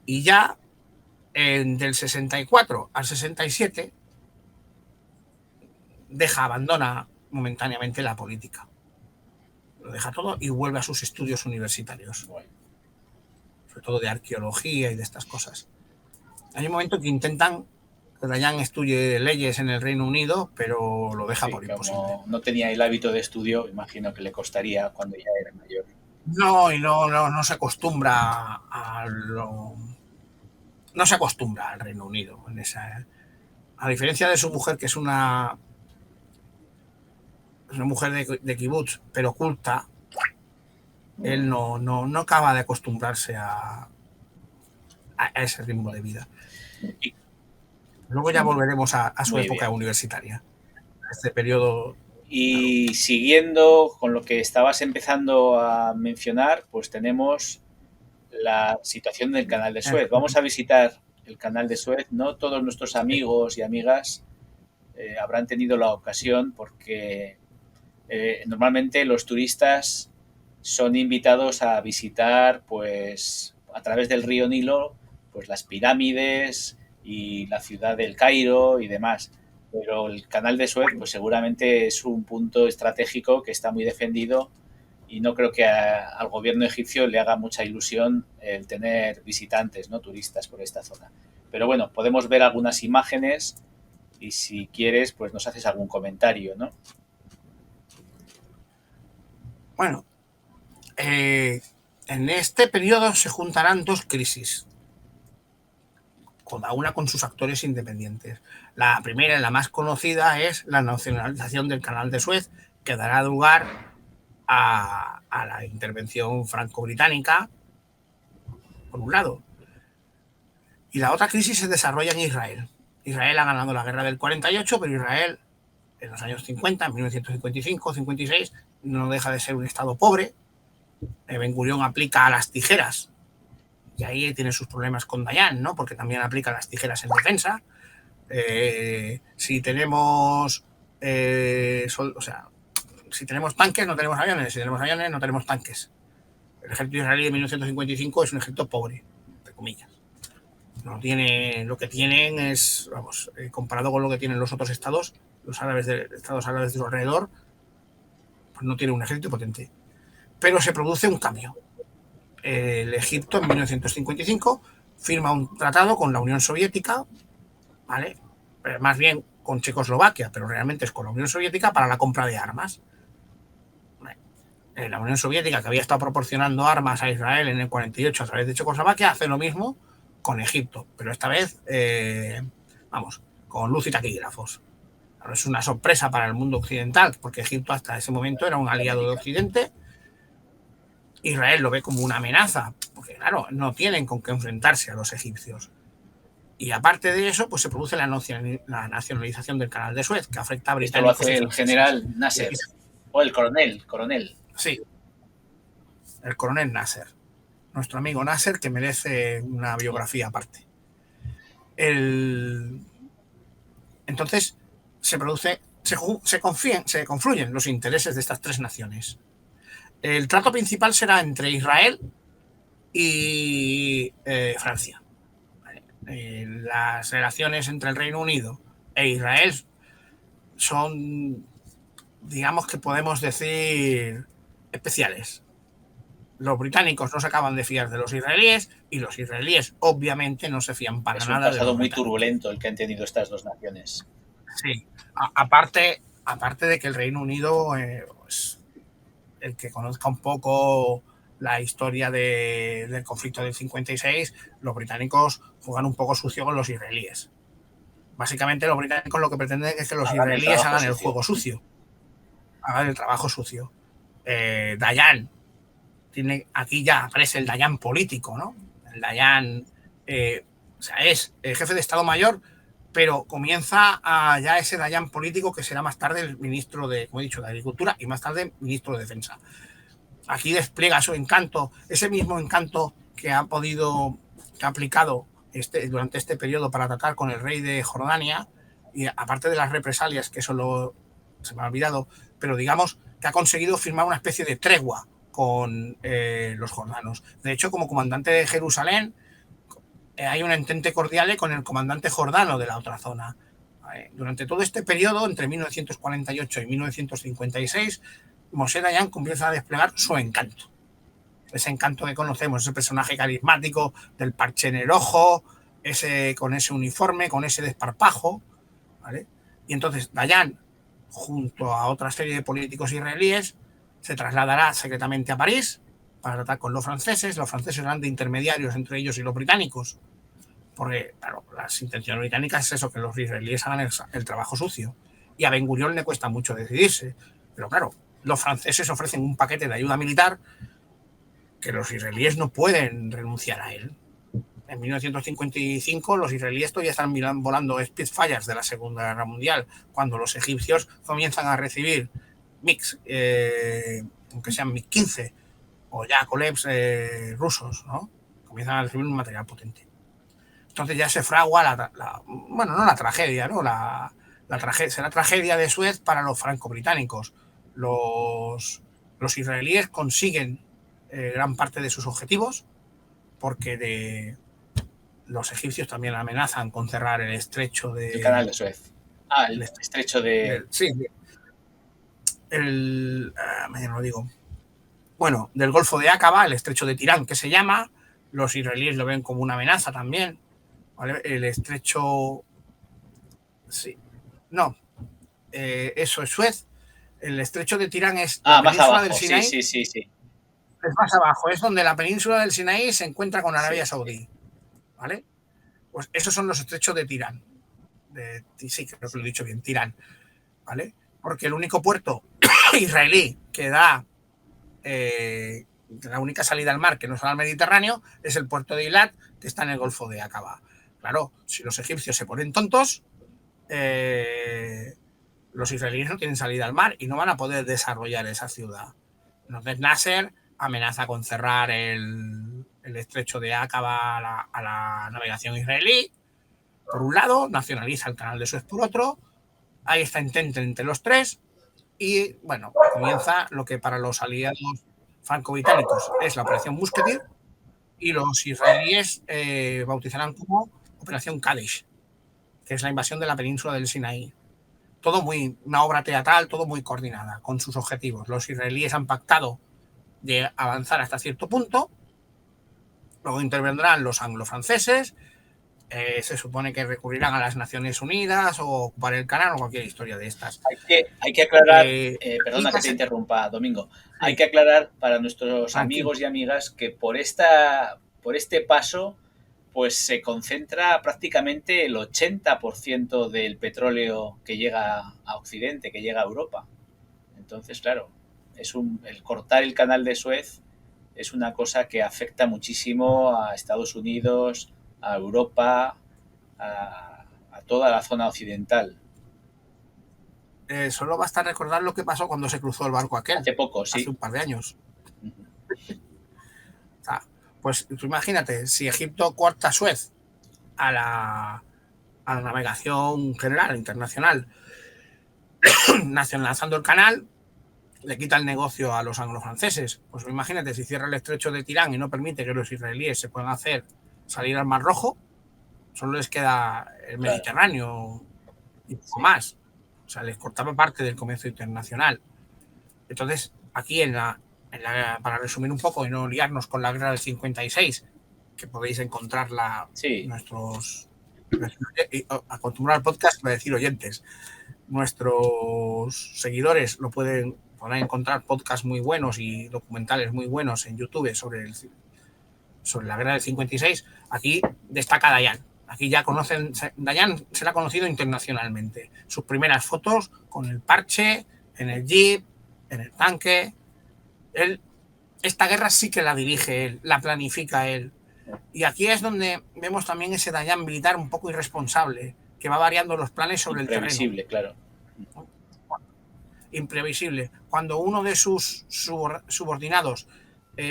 Y ya del 64 al 67 abandona momentáneamente la política. Lo deja todo y vuelve a sus estudios universitarios. Bueno. Sobre todo de arqueología y de estas cosas. Hay un momento que intentan que Dayan estudie leyes en el Reino Unido, pero lo deja por imposible. Como no tenía el hábito de estudio, imagino que le costaría cuando ya era mayor. No, y no se acostumbra no se acostumbra al Reino Unido. A diferencia de su mujer, que es una mujer de kibutz, pero culta, él no acaba de acostumbrarse a ese ritmo de vida. Luego ya volveremos a su época universitaria, a este periodo. Y siguiendo con lo que estabas empezando a mencionar, pues tenemos la situación del Canal de Suez. Vamos a visitar el Canal de Suez. No todos nuestros amigos y amigas habrán tenido la ocasión, porque normalmente los turistas son invitados a visitar, pues a través del río Nilo, pues las pirámides y la ciudad del Cairo y demás. Pero el Canal de Suez, pues seguramente es un punto estratégico que está muy defendido, y no creo que al gobierno egipcio le haga mucha ilusión el tener visitantes, ¿no?, turistas por esta zona. Pero bueno, podemos ver algunas imágenes y si quieres, pues nos haces algún comentario, ¿no? Bueno, en este periodo se juntarán dos crisis, cada una con sus actores independientes. La primera y la más conocida es la nacionalización del Canal de Suez, que dará lugar a la intervención franco-británica, por un lado. Y la otra crisis se desarrolla en Israel. Israel ha ganado la guerra del 48, pero Israel, en los años 50, en 1955-56, no deja de ser un estado pobre. Ben Gurión aplica a las tijeras, y ahí tiene sus problemas con Dayan, ¿no?, porque también aplica las tijeras en defensa. Si tenemos si tenemos tanques, no tenemos aviones. Si tenemos aviones, no tenemos tanques. El ejército israelí de 1955 es un ejército pobre, entre comillas. No tiene, lo que tienen es, comparado con lo que tienen los otros estados, los estados árabes de su alrededor, pues no tiene un ejército potente. Pero se produce un cambio. El Egipto en 1955 firma un tratado con la Unión Soviética, ¿vale? Más bien con Checoslovaquia, pero realmente es con la Unión Soviética, para la compra de armas. La Unión Soviética, que había estado proporcionando armas a Israel en el 48 a través de Checoslovaquia, hace lo mismo con Egipto, pero esta vez, con luz y taquígrafos. Claro, es una sorpresa para el mundo occidental, porque Egipto hasta ese momento era un aliado de Occidente. Israel lo ve como una amenaza, porque claro, no tienen con qué enfrentarse a los egipcios. Y aparte de eso, pues se produce la nacionalización del Canal de Suez, que afecta a británicos. Esto lo hace el general Nasser, o el coronel. Sí, el coronel Nasser, nuestro amigo Nasser, que merece una biografía aparte. Entonces se confluyen los intereses de estas tres naciones. El trato principal será entre Israel y Francia. Las relaciones entre el Reino Unido e Israel son, digamos que podemos decir, especiales. Los británicos no se acaban de fiar de los israelíes, y los israelíes obviamente no se fían para nada. Es un pasado muy turbulento el que han tenido estas dos naciones. Sí, aparte de que el Reino Unido, el que conozca un poco la historia del conflicto del 56, los británicos juegan un poco sucio con los israelíes. Básicamente los británicos lo que pretenden es que los israelíes hagan el juego sucio, hagan el trabajo sucio. Dayan, aquí ya aparece el Dayan político, ¿no? El Dayan es el jefe de Estado Mayor, pero comienza ya ese Dayan político que será más tarde el ministro de, como he dicho, de Agricultura, y más tarde ministro de Defensa. Aquí despliega su encanto, ese mismo encanto que ha aplicado durante este periodo para tratar con el rey de Jordania, y aparte de las represalias, que eso se me ha olvidado, pero digamos que ha conseguido firmar una especie de tregua con los jordanos. De hecho, como comandante de Jerusalén, hay un entente cordial con el comandante jordano de la otra zona. Durante todo este periodo, entre 1948 y 1956, Moshe Dayan comienza a desplegar su encanto. Ese encanto que conocemos, ese personaje carismático del parche en el ojo, con ese uniforme, con ese desparpajo, ¿vale? Y entonces Dayan, junto a otra serie de políticos israelíes, se trasladará secretamente a París para tratar con los franceses. Los franceses eran de intermediarios entre ellos y los británicos, porque, claro, las intenciones británicas es eso, que los israelíes hagan el trabajo sucio. Y a Ben Gurión le cuesta mucho decidirse. Pero, claro, los franceses ofrecen un paquete de ayuda militar que los israelíes no pueden renunciar a él. En 1955 los israelíes todavía están volando Spitfires de la Segunda Guerra Mundial, cuando los egipcios comienzan a recibir MiGs, aunque sean MiG-15 o Yakovlevs rusos, ¿no? Comienzan a recibir un material potente. Entonces ya se fragua bueno, no la tragedia, ¿no? Será tragedia de Suez para los franco-británicos. Los israelíes consiguen gran parte de sus objetivos, porque los egipcios también amenazan con cerrar el estrecho de... El canal de Suez. El estrecho de... Sí, mañana lo digo. Bueno, del Golfo de Aqaba, el estrecho de Tirán, que se llama. Los israelíes lo ven como una amenaza también, ¿vale? El estrecho... Sí. No. Eso es Suez. El estrecho de Tirán es la más península abajo. del Sinaí. Sí. Es más abajo, es donde la península del Sinaí se encuentra con Arabia Saudí, ¿vale? Pues esos son los estrechos de Tirán. Sí, creo que lo he dicho bien, Tirán, ¿vale? Porque el único puerto israelí que da la única salida al mar que no es al Mediterráneo es el puerto de Eilat, que está en el Golfo de Aqaba. Claro, si los egipcios se ponen tontos, los israelíes no tienen salida al mar y no van a poder desarrollar esa ciudad. Entonces Nasser amenaza con cerrar el estrecho de Aqaba a la navegación israelí, por un lado, nacionaliza el canal de Suez por otro, hay esta entente entre los tres y, bueno, comienza lo que para los aliados franco-británicos es la Operación Musketeer y los israelíes bautizarán como Operación Kadesh, que es la invasión de la península del Sinaí. Todo una obra teatral, todo muy coordinada, con sus objetivos. Los israelíes han pactado de avanzar hasta cierto punto, luego intervendrán los anglo-franceses, se supone que recurrirán a las Naciones Unidas o ocupar el canal o cualquier historia de estas. Hay que aclarar, perdona que te interrumpa, Domingo, hay que aclarar para nuestros amigos y amigas que por este paso pues se concentra prácticamente el 80% del petróleo que llega a Occidente, que llega a Europa. Entonces, claro, el cortar el canal de Suez es una cosa que afecta muchísimo a Estados Unidos, a Europa, a toda la zona occidental. Solo basta recordar lo que pasó cuando se cruzó el barco aquel. Hace poco, sí. Hace un par de años. O sea, pues tú imagínate, si Egipto corta Suez a la navegación general, internacional, nacionalizando el canal, le quita el negocio a los anglo-franceses. Pues imagínate, si cierra el estrecho de Tirán y no permite que los israelíes se puedan salir al Mar Rojo, solo les queda el Mediterráneo y poco más. O sea, les cortaba parte del comercio internacional. Entonces, aquí para resumir un poco y no liarnos con la guerra del 56, que podéis encontrarla acostumbrar al podcast para decir oyentes. Nuestros seguidores podrán encontrar podcasts muy buenos y documentales muy buenos en YouTube sobre la guerra del 56. Aquí destaca Dayan. Aquí ya Dayan se la ha conocido internacionalmente. Sus primeras fotos con el parche, en el jeep, en el tanque. Esta guerra sí que la dirige él, la planifica él. Y aquí es donde vemos también ese Dayan militar un poco irresponsable, que va variando los planes sobre el terreno. Imprevisible, claro. Imprevisible. Cuando uno de sus subordinados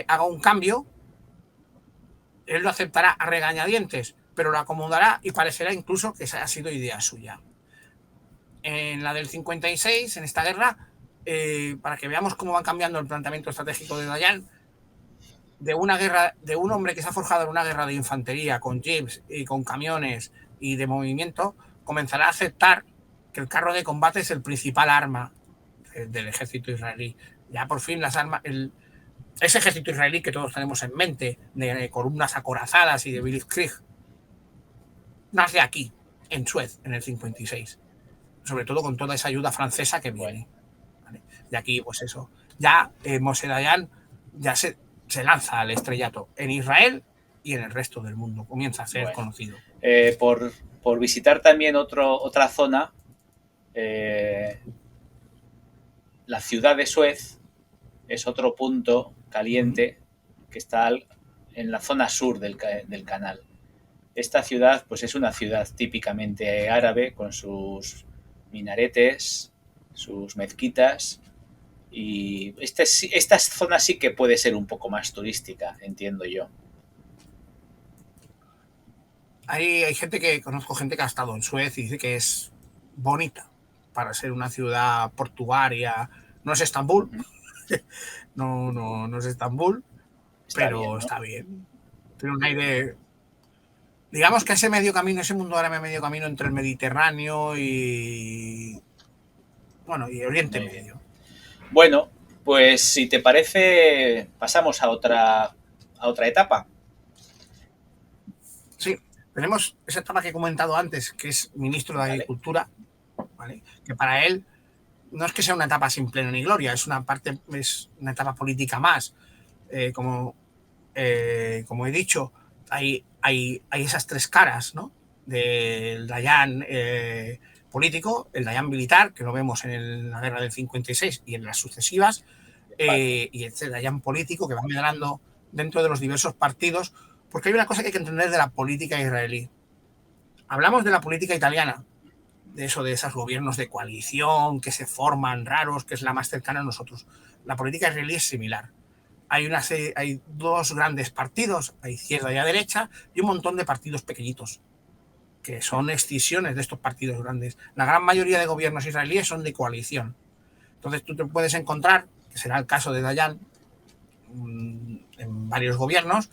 haga un cambio, él lo aceptará a regañadientes, pero lo acomodará y parecerá incluso que esa ha sido idea suya. En la del 56, en esta guerra, para que veamos cómo van cambiando el planteamiento estratégico de Dayan, de una guerra, de un hombre que se ha forjado en una guerra de infantería con jeeps y con camiones y de movimiento, comenzará a aceptar que el carro de combate es el principal arma del ejército israelí. Ya por fin las armas, ese ejército israelí que todos tenemos en mente, de columnas acorazadas y de Blitzkrieg, nace aquí, en Suez, en el 56. Sobre todo con toda esa ayuda francesa que viene. ¿Vale? De aquí, pues eso. Ya Moshe Dayan ya se lanza al estrellato en Israel y en el resto del mundo. Comienza a ser conocido. Por visitar también otra zona, la ciudad de Suez es otro punto caliente que está en la zona sur del canal. Esta ciudad pues es una ciudad típicamente árabe, con sus minaretes, sus mezquitas, y esta zona sí que puede ser un poco más turística, entiendo yo. Hay conozco gente que ha estado en Suez y dice que es bonita para ser una ciudad portuaria. No es Estambul, no es Estambul, pero bien, ¿no? Está bien. Tiene un aire, digamos que ese medio camino, ese mundo árabe medio camino entre el Mediterráneo y Oriente Medio. Bueno, pues si te parece, pasamos a otra etapa. Sí, tenemos esa etapa que he comentado antes, que es ministro de Agricultura, ¿vale? Que para él no es que sea una etapa sin pleno ni gloria, es una etapa política más. Como he dicho, hay esas tres caras, ¿no? Del Dayan político, el Dayan militar, que lo vemos en la guerra del 56 y en las sucesivas, y el Dayan político que va migrando dentro de los diversos partidos, porque hay una cosa que hay que entender de la política israelí. Hablamos de la política italiana, de esos gobiernos de coalición que se forman raros, que es la más cercana a nosotros. La política israelí es similar. Hay dos grandes partidos, a izquierda y a derecha, y un montón de partidos pequeñitos, que son excisiones de estos partidos grandes. La gran mayoría de gobiernos israelíes son de coalición. Entonces tú te puedes encontrar, que será el caso de Dayan, en varios gobiernos,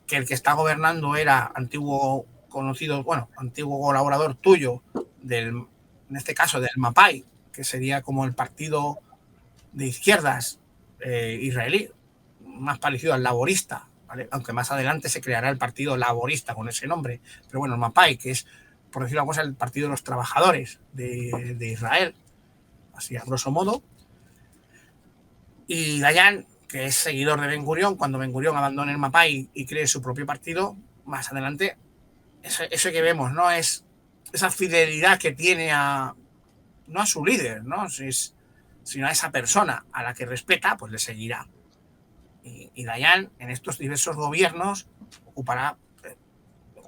que el que está gobernando era antiguo colaborador tuyo, en este caso del Mapai, que sería como el partido de izquierdas israelí, más parecido al laborista, ¿vale? Aunque más adelante se creará el partido laborista con ese nombre, pero bueno, el Mapai, que es, por decirlo alguna cosa, el partido de los trabajadores de Israel, así a grosso modo. Y Dayan, que es seguidor de Ben Gurión, cuando Ben Gurión abandone el Mapai y cree su propio partido, más adelante, eso que vemos, ¿no? Es esa fidelidad que tiene no a su líder, ¿no? Sino a esa persona a la que respeta, pues le seguirá. Y Dayan, en estos diversos gobiernos, ocupará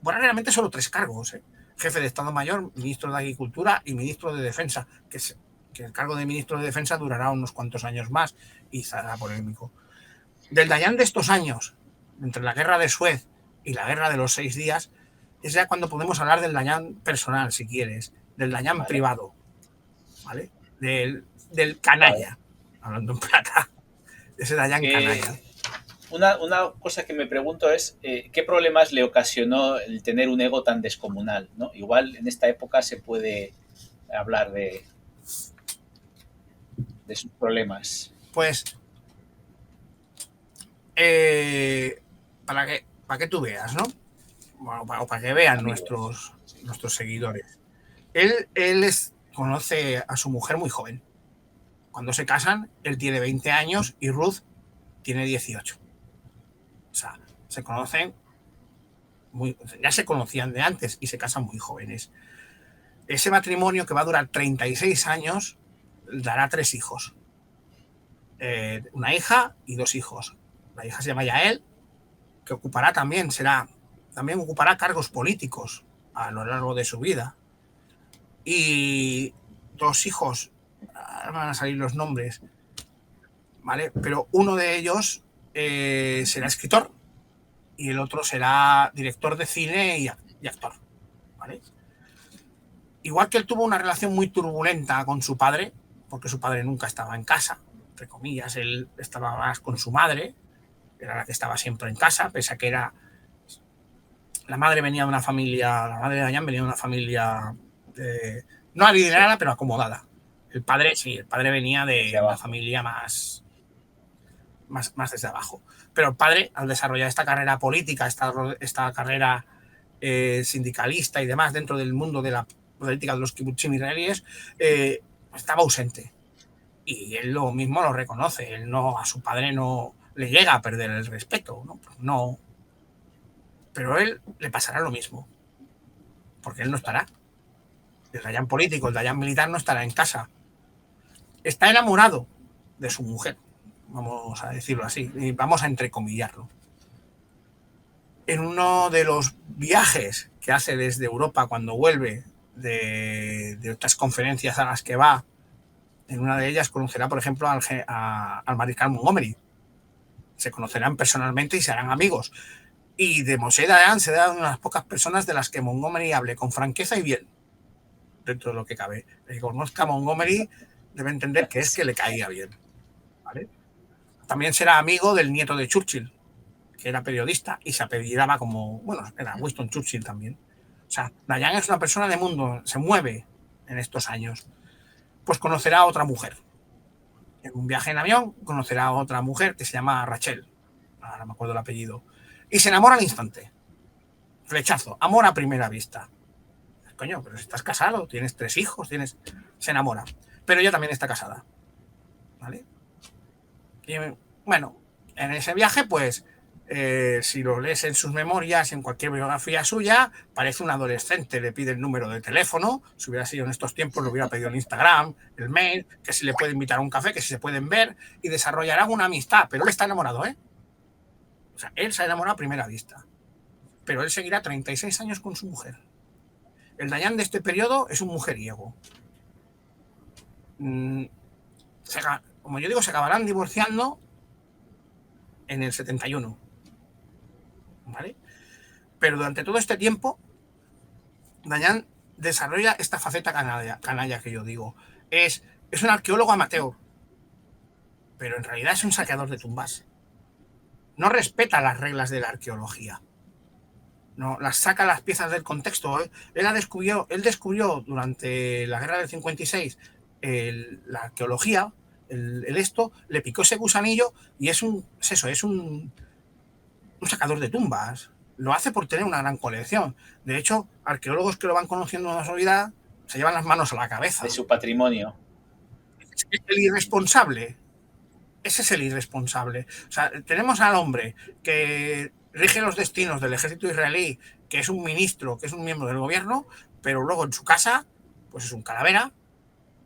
realmente solo 3 cargos, ¿eh? Jefe de Estado Mayor, ministro de Agricultura y ministro de Defensa, que el cargo de ministro de Defensa durará unos cuantos años más y será polémico. Del Dayan de estos años, entre la guerra de Suez y la guerra de los 6 días, es ya cuando podemos hablar del Dayan personal, si quieres, del Dayan privado, ¿vale? Del canalla, hablando en plata, ese Dayan canalla. Una cosa que me pregunto es ¿qué problemas le ocasionó el tener un ego tan descomunal, ¿no? Igual en esta época se puede hablar de sus problemas. Pues para que tú veas, ¿no? Bueno, para que vean nuestros seguidores. Él conoce a su mujer muy joven. Cuando se casan, él tiene 20 años y Ruth tiene 18. O sea, se conocen ya se conocían de antes y se casan muy jóvenes. Ese matrimonio, que va a durar 36 años, dará 3 hijos. Una hija y 2 hijos. La hija se llama Yael, que ocupará también cargos políticos a lo largo de su vida. Y 2 hijos, van a salir los nombres, ¿vale? Pero uno de ellos será escritor y el otro será director de cine y actor, ¿vale? Igual que él tuvo una relación muy turbulenta con su padre, porque su padre nunca estaba en casa, entre comillas, él estaba más con su madre, era la que estaba siempre en casa, pese a que era... La madre venía de una familia, la madre de Dayan venía de una familia no adinerada, pero acomodada. El padre, sí, el padre venía de una familia más desde abajo. Pero el padre, al desarrollar esta carrera política, esta carrera sindicalista y demás dentro del mundo de la política de los kibutzim israelíes, estaba ausente. Y él lo mismo lo reconoce. Él no, a su padre no le llega a perder el respeto, no. Pero a él le pasará lo mismo. Porque él no estará. El Dayan político, el Dayan militar no estará en casa. Está enamorado de su mujer, vamos a decirlo así, y vamos a entrecomillarlo. En uno de los viajes que hace desde Europa cuando vuelve de otras conferencias a las que va, en una de ellas conocerá, por ejemplo, al mariscal Montgomery. Se conocerán personalmente y se harán amigos. Y de Moshe Dayan se dan unas pocas personas de las que Montgomery hable con franqueza y bien, dentro de lo que cabe. El que conozca a Montgomery debe entender que es que le caía bien, ¿vale? También será amigo del nieto de Churchill, que era periodista y se apellidaba como, bueno, era Winston Churchill también. O sea, Dayan es una persona de mundo, se mueve en estos años. Pues conocerá a otra mujer. En un viaje en avión conocerá a otra mujer que se llama Rachel, ahora me acuerdo el apellido, y se enamora al instante. Flechazo, amor a primera vista. Coño, pero si estás casado, tienes 3 hijos, se enamora. Pero ella también está casada, ¿vale? Y bueno, en ese viaje, pues, si lo lees en sus memorias, en cualquier biografía suya, parece un adolescente, le pide el número de teléfono, si hubiera sido en estos tiempos, lo hubiera pedido en Instagram, el mail, que si le puede invitar a un café, que si se pueden ver, y desarrollarán una amistad, pero él está enamorado, ¿eh? O sea, él se ha enamorado a primera vista, pero él seguirá 36 años con su mujer. El Dayan de este periodo es un mujeriego. Como yo digo, se acabarán divorciando en el 71. ¿Vale? Pero durante todo este tiempo, Dayan desarrolla esta faceta canalla que yo digo. Es un arqueólogo amateur, pero en realidad es un saqueador de tumbas. No respeta las reglas de la arqueología. No, las saca las piezas del contexto. Él descubrió durante la guerra del 56 la arqueología, esto, le picó ese gusanillo y es un sacador de tumbas. Lo hace por tener una gran colección. De hecho, arqueólogos que lo van conociendo en la actualidad se llevan las manos a la cabeza. De su patrimonio. Es el irresponsable. Ese es el irresponsable. O sea, tenemos al hombre que rige los destinos del ejército israelí, que es un ministro, que es un miembro del gobierno, pero luego en su casa, pues es un calavera.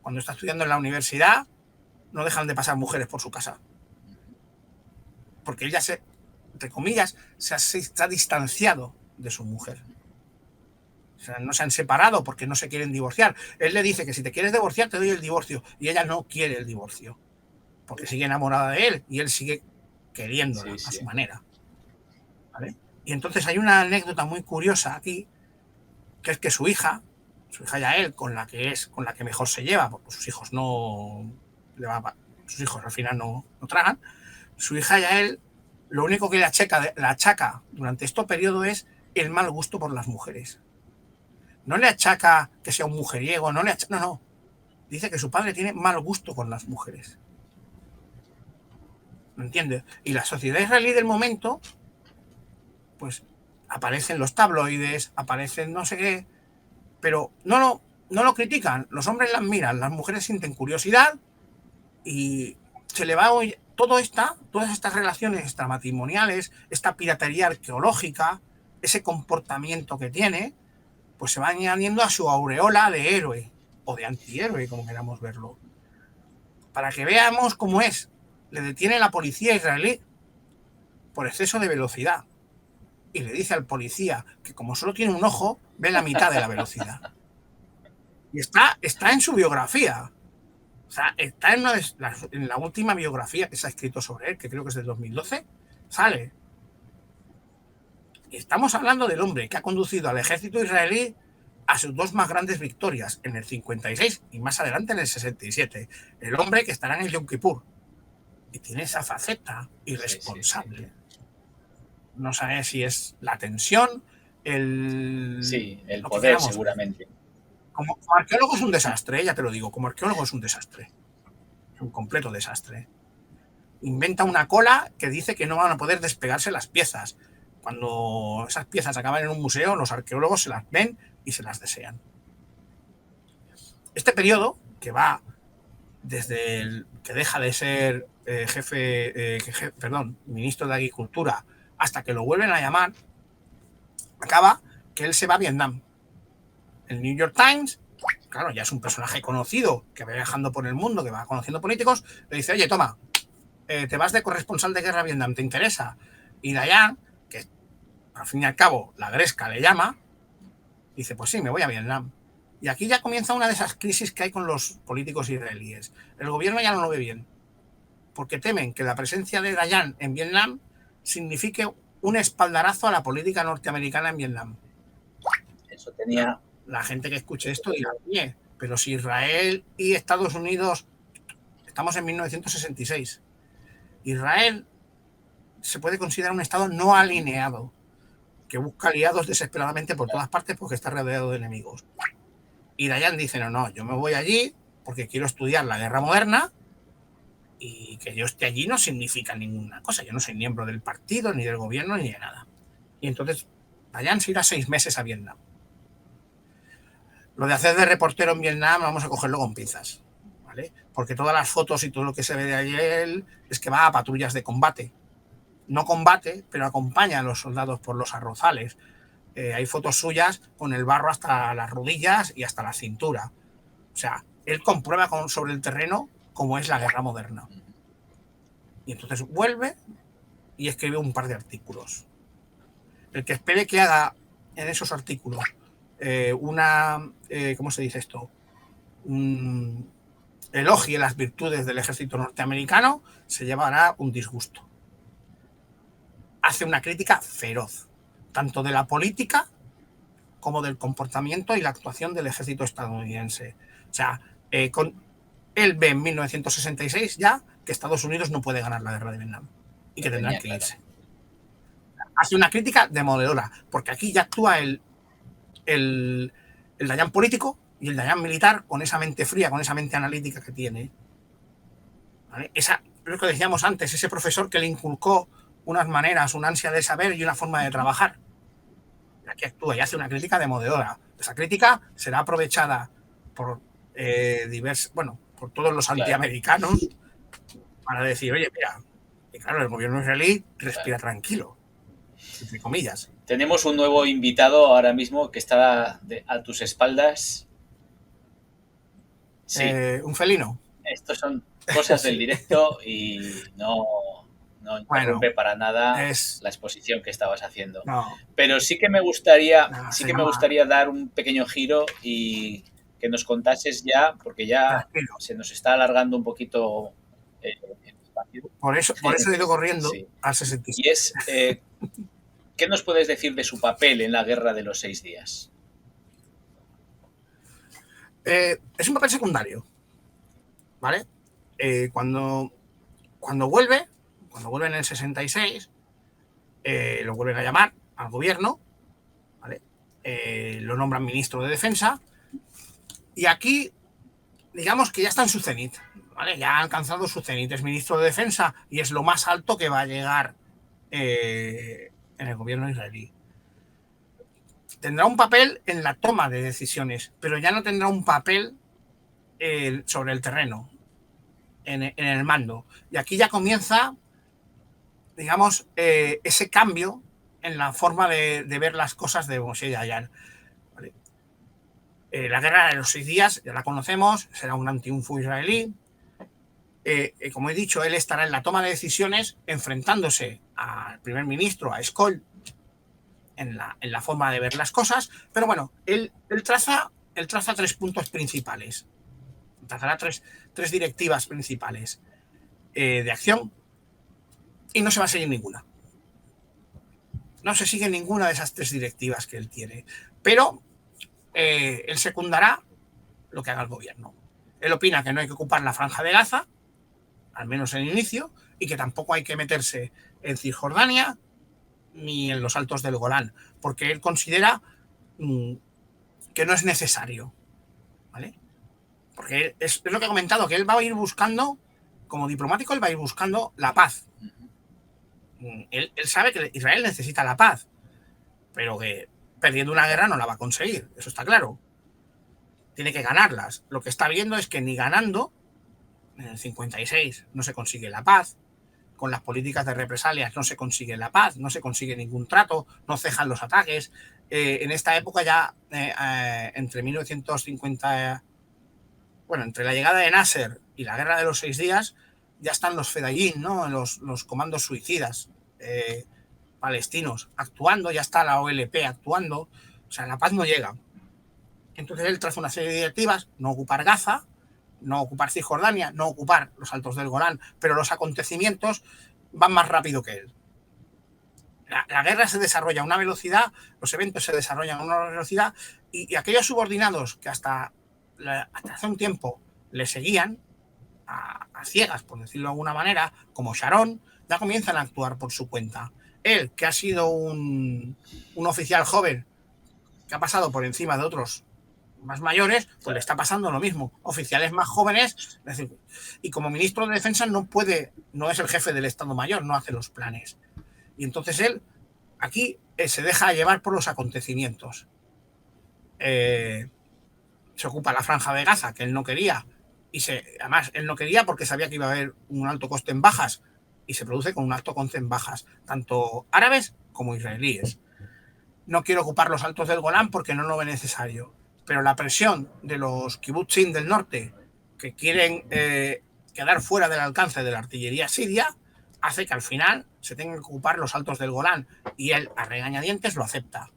Cuando está estudiando en la universidad, no dejan de pasar mujeres por su casa. Porque él ya entre comillas, se ha distanciado de su mujer. O sea, no se han separado porque no se quieren divorciar. Él le dice que si te quieres divorciar, te doy el divorcio. Y ella no quiere el divorcio. Porque sigue enamorada de él y él sigue queriéndola a su manera. ¿Vale? Y entonces hay una anécdota muy curiosa aquí, que es que su hija Yael, con la que mejor se lleva, porque sus hijos sus hijos al final no tragan, su hija Yael, lo único que le achaca durante este periodo es el mal gusto por las mujeres. No le achaca que sea un mujeriego, no. Dice que su padre tiene mal gusto con las mujeres. ¿Me entiendes? Y la sociedad israelí del momento, pues aparecen los tabloides, aparecen no sé qué, pero no lo critican. Los hombres las miran, las mujeres sienten curiosidad y se le va todas estas relaciones extramatrimoniales, esta piratería arqueológica, ese comportamiento que tiene, pues se va añadiendo a su aureola de héroe o de antihéroe, como queramos verlo. Para que veamos cómo es. Le detiene la policía israelí por exceso de velocidad. Y le dice al policía que como solo tiene un ojo, ve la mitad de la velocidad. Y está en su biografía. O sea, está en la última biografía que se ha escrito sobre él, que creo que es del 2012, sale. Y estamos hablando del hombre que ha conducido al ejército israelí a sus dos más grandes victorias, en el 56 y más adelante en el 67. El hombre que estará en el Yom Kippur. Y tiene esa faceta irresponsable. Sí. No sabe si es la tensión, el lo poder, seguramente. Como arqueólogo es un desastre, ya te lo digo, como arqueólogo es un desastre. Es un completo desastre. Inventa una cola que dice que no van a poder despegarse las piezas. Cuando esas piezas acaban en un museo, los arqueólogos se las ven y se las desean. Este periodo, que va desde el que deja de ser ministro de Agricultura hasta que lo vuelven a llamar, acaba que él se va a Vietnam. El New York Times, claro, ya es un personaje conocido que va viajando por el mundo, que va conociendo políticos, le dice, oye, toma, te vas de corresponsal de guerra a Vietnam, ¿te interesa? Y Dayan, que al fin y al cabo la Gresca le llama, dice, pues sí, me voy a Vietnam. Y aquí ya comienza una de esas crisis que hay con los políticos israelíes. El gobierno ya no lo ve bien, porque temen que la presencia de Dayan en Vietnam signifique un espaldarazo a la política norteamericana en Vietnam. Eso tenía... La gente que escuche esto dirá, oye, pero si Israel y Estados Unidos, estamos en 1966, Israel se puede considerar un estado no alineado, que busca aliados desesperadamente por todas partes porque está rodeado de enemigos. Y Dayan dice, no, yo me voy allí porque quiero estudiar la guerra moderna y que yo esté allí no significa ninguna cosa. Yo no soy miembro del partido, ni del gobierno, ni de nada. Y entonces Dayan se irá 6 meses a Vietnam. Lo de hacer de reportero en Vietnam vamos a cogerlo con pinzas, ¿vale? Porque todas las fotos y todo lo que se ve de ayer es que va a patrullas de combate. No combate, pero acompaña a los soldados por los arrozales. Hay fotos suyas con el barro hasta las rodillas y hasta la cintura. O sea, él comprueba sobre el terreno cómo es la guerra moderna. Y entonces vuelve y escribe un par de artículos. El que espere que haga en esos artículos ¿cómo se dice esto? Elogie las virtudes del ejército norteamericano, se llevará un disgusto. Hace una crítica feroz, tanto de la política como del comportamiento y la actuación del ejército estadounidense. O sea, él ve en 1966 ya que Estados Unidos no puede ganar la guerra de Vietnam y que tendrán que irse. Hace una crítica demoledora, porque aquí ya actúa el Dayan político y el Dayan militar con esa mente fría, con esa mente analítica que tiene. ¿Vale? Lo que decíamos antes, ese profesor que le inculcó unas maneras, una ansia de saber y una forma de trabajar. Aquí actúa y hace una crítica demoledora. Esa crítica será aprovechada por por todos los antiamericanos para decir, oye, mira, y claro, el gobierno israelí respira tranquilo, entre comillas. Tenemos un nuevo invitado ahora mismo que está a tus espaldas. Sí. Un felino. Estos son cosas del directo y no interrumpe para nada la exposición que estabas haciendo. No. Pero sí que me gustaría, me gustaría dar un pequeño giro y que nos contases ya, porque ya se nos está alargando un poquito el espacio. Por eso he ido corriendo al 66. Y es, ¿qué nos puedes decir de su papel en la Guerra de los 6 días? Es un papel secundario, ¿vale? Cuando vuelve en el 66, lo vuelven a llamar al gobierno, ¿vale? Lo nombran ministro de Defensa y aquí, digamos que ya está en su cenit, ¿vale? Ya ha alcanzado su cenit, es ministro de Defensa y es lo más alto que va a llegar en el gobierno israelí. Tendrá un papel en la toma de decisiones, pero ya no tendrá un papel sobre el terreno, en el mando. Y aquí ya comienza, digamos, ese cambio en la forma de ver las cosas de Moshe Dayan. ¿Vale? La guerra de los 6 días, ya la conocemos, será un gran triunfo israelí. Como he dicho, él estará en la toma de decisiones enfrentándose al primer ministro, a Eshkol, en la forma de ver las cosas, pero bueno, él traza 3 puntos principales. Trazará tres directivas principales de acción y no se va a seguir ninguna. No se sigue ninguna de esas 3 directivas que él tiene. Pero él secundará lo que haga el gobierno. Él opina que no hay que ocupar la Franja de Gaza, al menos en el inicio, y que tampoco hay que meterse en Cisjordania ni en los Altos del Golán, porque él considera que no es necesario, ¿vale? Porque es lo que he comentado, que él va a ir buscando, como diplomático, él va a ir buscando la paz. Él sabe que Israel necesita la paz, pero que perdiendo una guerra no la va a conseguir, eso está claro. Tiene que ganarlas. Lo que está viendo es que ni ganando, en el 56 no se consigue la paz, con las políticas de represalias no se consigue la paz, no se consigue ningún trato, no cejan los ataques. En esta época ya, entre 1950, bueno, entre la llegada de Nasser y la guerra de los 6 días, ya están los Fedayín, ¿no? Los comandos suicidas palestinos actuando, ya está la OLP actuando, o sea, la paz no llega. Entonces él traza una serie de directivas: no ocupar Gaza, no ocupar Cisjordania, no ocupar los Altos del Golán, pero los acontecimientos van más rápido que él. La guerra se desarrolla a una velocidad, los eventos se desarrollan a una velocidad, y aquellos subordinados que hasta hace un tiempo le seguían a ciegas, por decirlo de alguna manera, como Sharon, ya comienzan a actuar por su cuenta. Él, que ha sido un oficial joven que ha pasado por encima de otros más mayores, pues le está pasando lo mismo. Oficiales más jóvenes, es decir, y como ministro de Defensa no es el jefe del Estado Mayor, no hace los planes. Y entonces él aquí se deja llevar por los acontecimientos. Se ocupa la Franja de Gaza, que él no quería, y además él no quería porque sabía que iba a haber un alto coste en bajas, y se produce con un alto coste en bajas, tanto árabes como israelíes. No quiero ocupar los Altos del Golán porque no lo ve necesario, pero la presión de los kibutzim del norte, que quieren quedar fuera del alcance de la artillería siria, hace que al final se tengan que ocupar los Altos del Golán, y él a regañadientes lo acepta.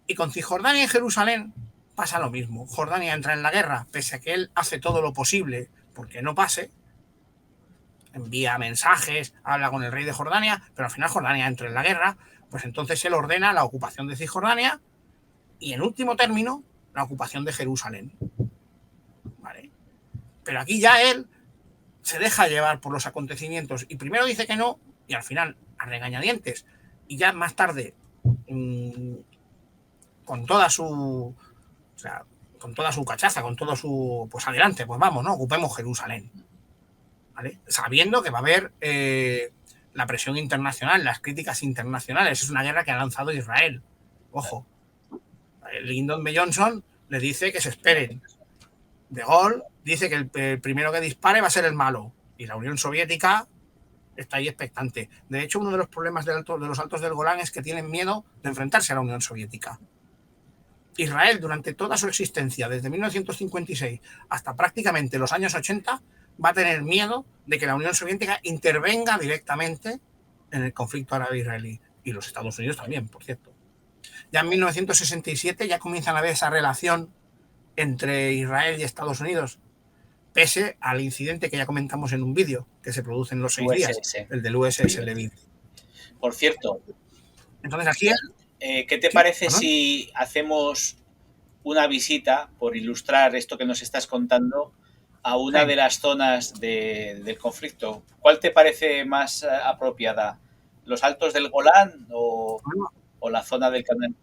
Y con Cisjordania y Jerusalén pasa lo mismo. Jordania entra en la guerra, pese a que él hace todo lo posible porque no pase, envía mensajes, habla con el rey de Jordania, pero al final Jordania entra en la guerra. Pues entonces él ordena la ocupación de Cisjordania y, en último término, la ocupación de Jerusalén. ¿Vale? Pero aquí ya él se deja llevar por los acontecimientos y primero dice que no, y al final a regañadientes, y ya más tarde con toda su cachaza, con todo su, pues adelante, pues vamos, ¿no? Ocupemos Jerusalén, ¿vale? Sabiendo que va a haber la presión internacional, las críticas internacionales. Es una guerra que ha lanzado Israel. Ojo, Lyndon B. Johnson le dice que se esperen. De Gaulle dice que el primero que dispare va a ser el malo, y la Unión Soviética está ahí expectante. De hecho, uno de los problemas de los Altos del Golán es que tienen miedo de enfrentarse a la Unión Soviética. Israel, durante toda su existencia, desde 1956 hasta prácticamente los años 80, va a tener miedo de que la Unión Soviética intervenga directamente en el conflicto árabe-israelí, y los Estados Unidos también, por cierto. Ya en 1967 ya comienzan a ver esa relación entre Israel y Estados Unidos, pese al incidente que ya comentamos en un vídeo que se produce en los 6 días, el del USS Levin. Por cierto, entonces aquí ¿qué te parece si hacemos una visita, por ilustrar esto que nos estás contando, a una de las zonas del conflicto? ¿Cuál te parece más apropiada? ¿Los Altos del Golán o la zona del canal?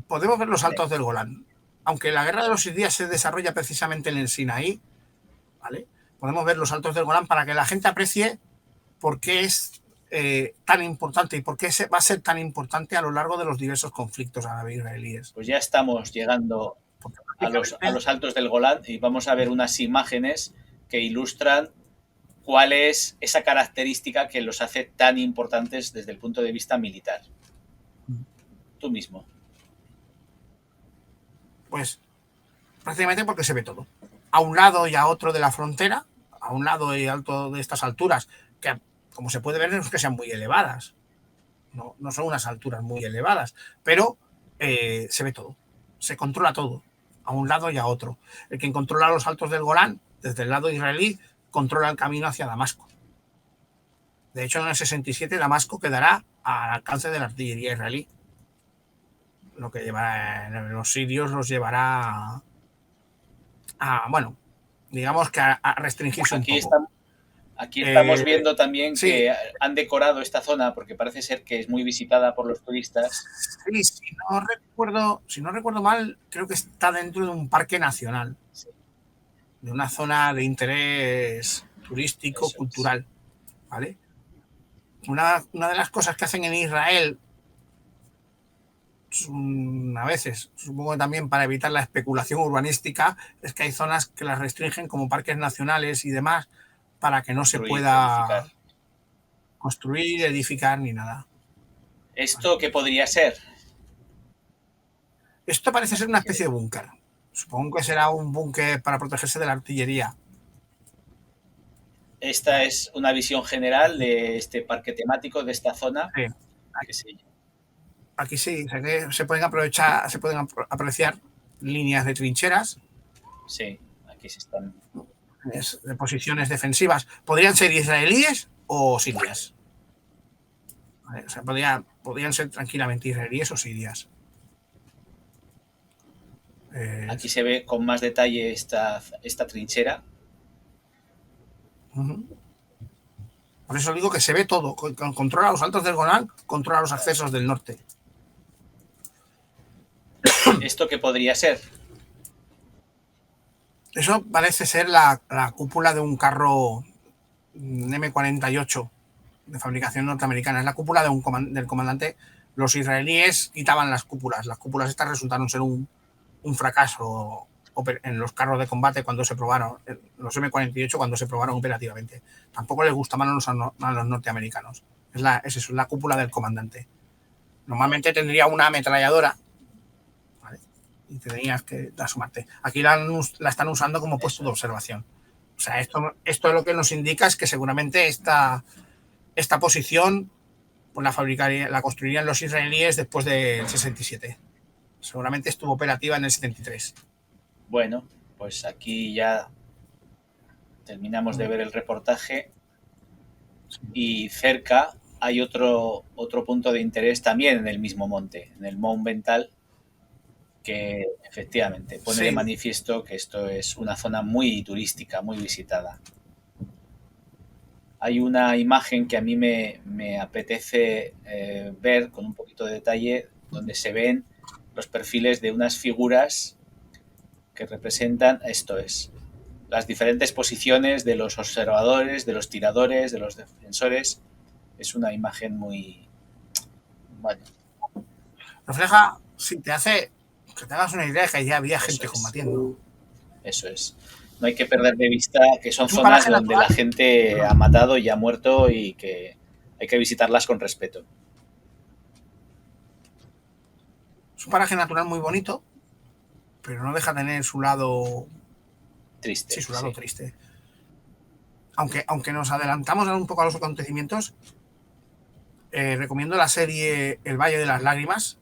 Podemos ver los Altos del Golán. Aunque la guerra de los 6 días se desarrolla precisamente en el Sinaí, ¿vale? Podemos ver los Altos del Golán para que la gente aprecie por qué es tan importante y por qué va a ser tan importante a lo largo de los diversos conflictos árabe-israelíes. Pues ya estamos llegando a los Altos del Golán y vamos a ver unas imágenes que ilustran cuál es esa característica que los hace tan importantes desde el punto de vista militar. Tú mismo. Pues prácticamente porque se ve todo. A un lado y a otro de la frontera, a un lado y alto de estas alturas, que como se puede ver no es que sean muy elevadas, no son unas alturas muy elevadas, pero se ve todo, se controla todo, a un lado y a otro. El que controla los Altos del Golán, desde el lado israelí, controla el camino hacia Damasco. De hecho, en el 67 Damasco quedará al alcance de la artillería israelí. lo que llevará los sirios los llevará bueno, digamos que a restringirse un poco. Aquí estamos viendo también sí. que han decorado esta zona porque parece ser que es muy visitada por los turistas. Sí, si no recuerdo mal, creo que está dentro de un parque nacional, Sí. de una zona de interés turístico, Eso cultural, ¿vale? Una de las cosas que hacen en Israel, a veces, supongo que también para evitar la especulación urbanística, es que hay zonas que las restringen como parques nacionales y demás para que no se pueda construir, edificar ni nada. ¿Esto qué podría ser? Esto parece ser una especie de búnker. Supongo que será un búnker para protegerse de la artillería. Esta es una visión general de este parque temático, de esta zona. Sí. Aquí sí, se pueden apreciar líneas de trincheras. Sí, aquí se están. De posiciones defensivas. ¿Podrían ser israelíes o sirias? O sea, podrían ser tranquilamente israelíes o sirias. Aquí se ve con más detalle esta trinchera. Por eso digo que se ve todo. Controla los altos del Golán, controla los accesos del norte. ¿Esto qué podría ser? Eso parece ser la cúpula de un carro M48 de fabricación norteamericana. Es la cúpula del comandante. Los israelíes quitaban las cúpulas. Las cúpulas estas resultaron ser un fracaso en los carros de combate cuando se probaron, los M48 cuando se probaron operativamente. Tampoco les gustaban a los norteamericanos. Es eso, la cúpula del comandante. Normalmente tendría una ametralladora, ¿vale? Y tendrías que asomarte. Aquí la están usando como puesto de observación. O sea, esto es lo que nos indica es que seguramente esta posición pues la construirían los israelíes después del 67. Seguramente estuvo operativa en el 73. Bueno, pues aquí ya terminamos de ver el reportaje y cerca hay otro punto de interés también en el mismo monte, en el Mount Bental, que efectivamente pone de manifiesto que esto es una zona muy turística, muy visitada. Hay una imagen que a mí me apetece ver con un poquito de detalle, donde se ven los perfiles de unas figuras que representan, esto es, las diferentes posiciones de los observadores, de los tiradores, de los defensores. Es una imagen muy... Bueno. Refleja, si te hace que te hagas una idea que ya había gente combatiendo. Eso es. No hay que perder de vista que son zonas donde la gente ha matado y ha muerto y que hay que visitarlas con respeto. Es un paraje natural muy bonito, pero no deja de tener su lado triste. Sí, su lado triste. Aunque nos adelantamos un poco a los acontecimientos, recomiendo la serie El Valle de las Lágrimas,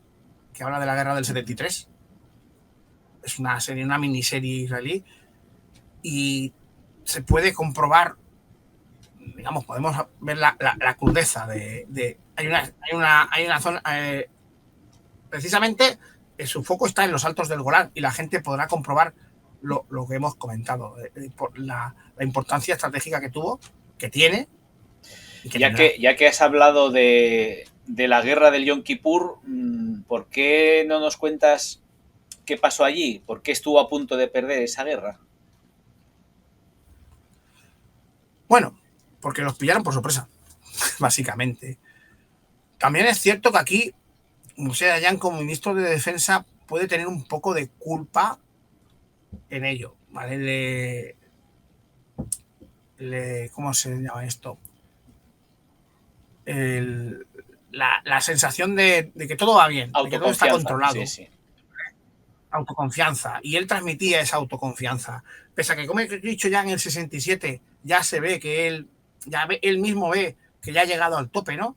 que habla de la guerra del 73. Es una miniserie israelí y se puede comprobar, digamos, podemos ver la crudeza hay una zona, precisamente su foco está en los altos del Golán y la gente podrá comprobar lo que hemos comentado, por la importancia estratégica que tiene. Y que ya que has hablado de la guerra del Yom Kippur, ¿por qué no nos cuentas qué pasó allí? ¿Por qué estuvo a punto de perder esa guerra? Bueno, porque los pillaron por sorpresa, básicamente. También es cierto que aquí Moshe Dayan, como ministro de Defensa, puede tener un poco de culpa en ello, ¿vale? ¿Cómo se llama esto? La sensación de que todo va bien, de que todo está controlado. Sí. Autoconfianza. Y él transmitía esa autoconfianza. Pese a que, como he dicho ya en el 67, ya se ve que él mismo ve que ya ha llegado al tope, ¿no?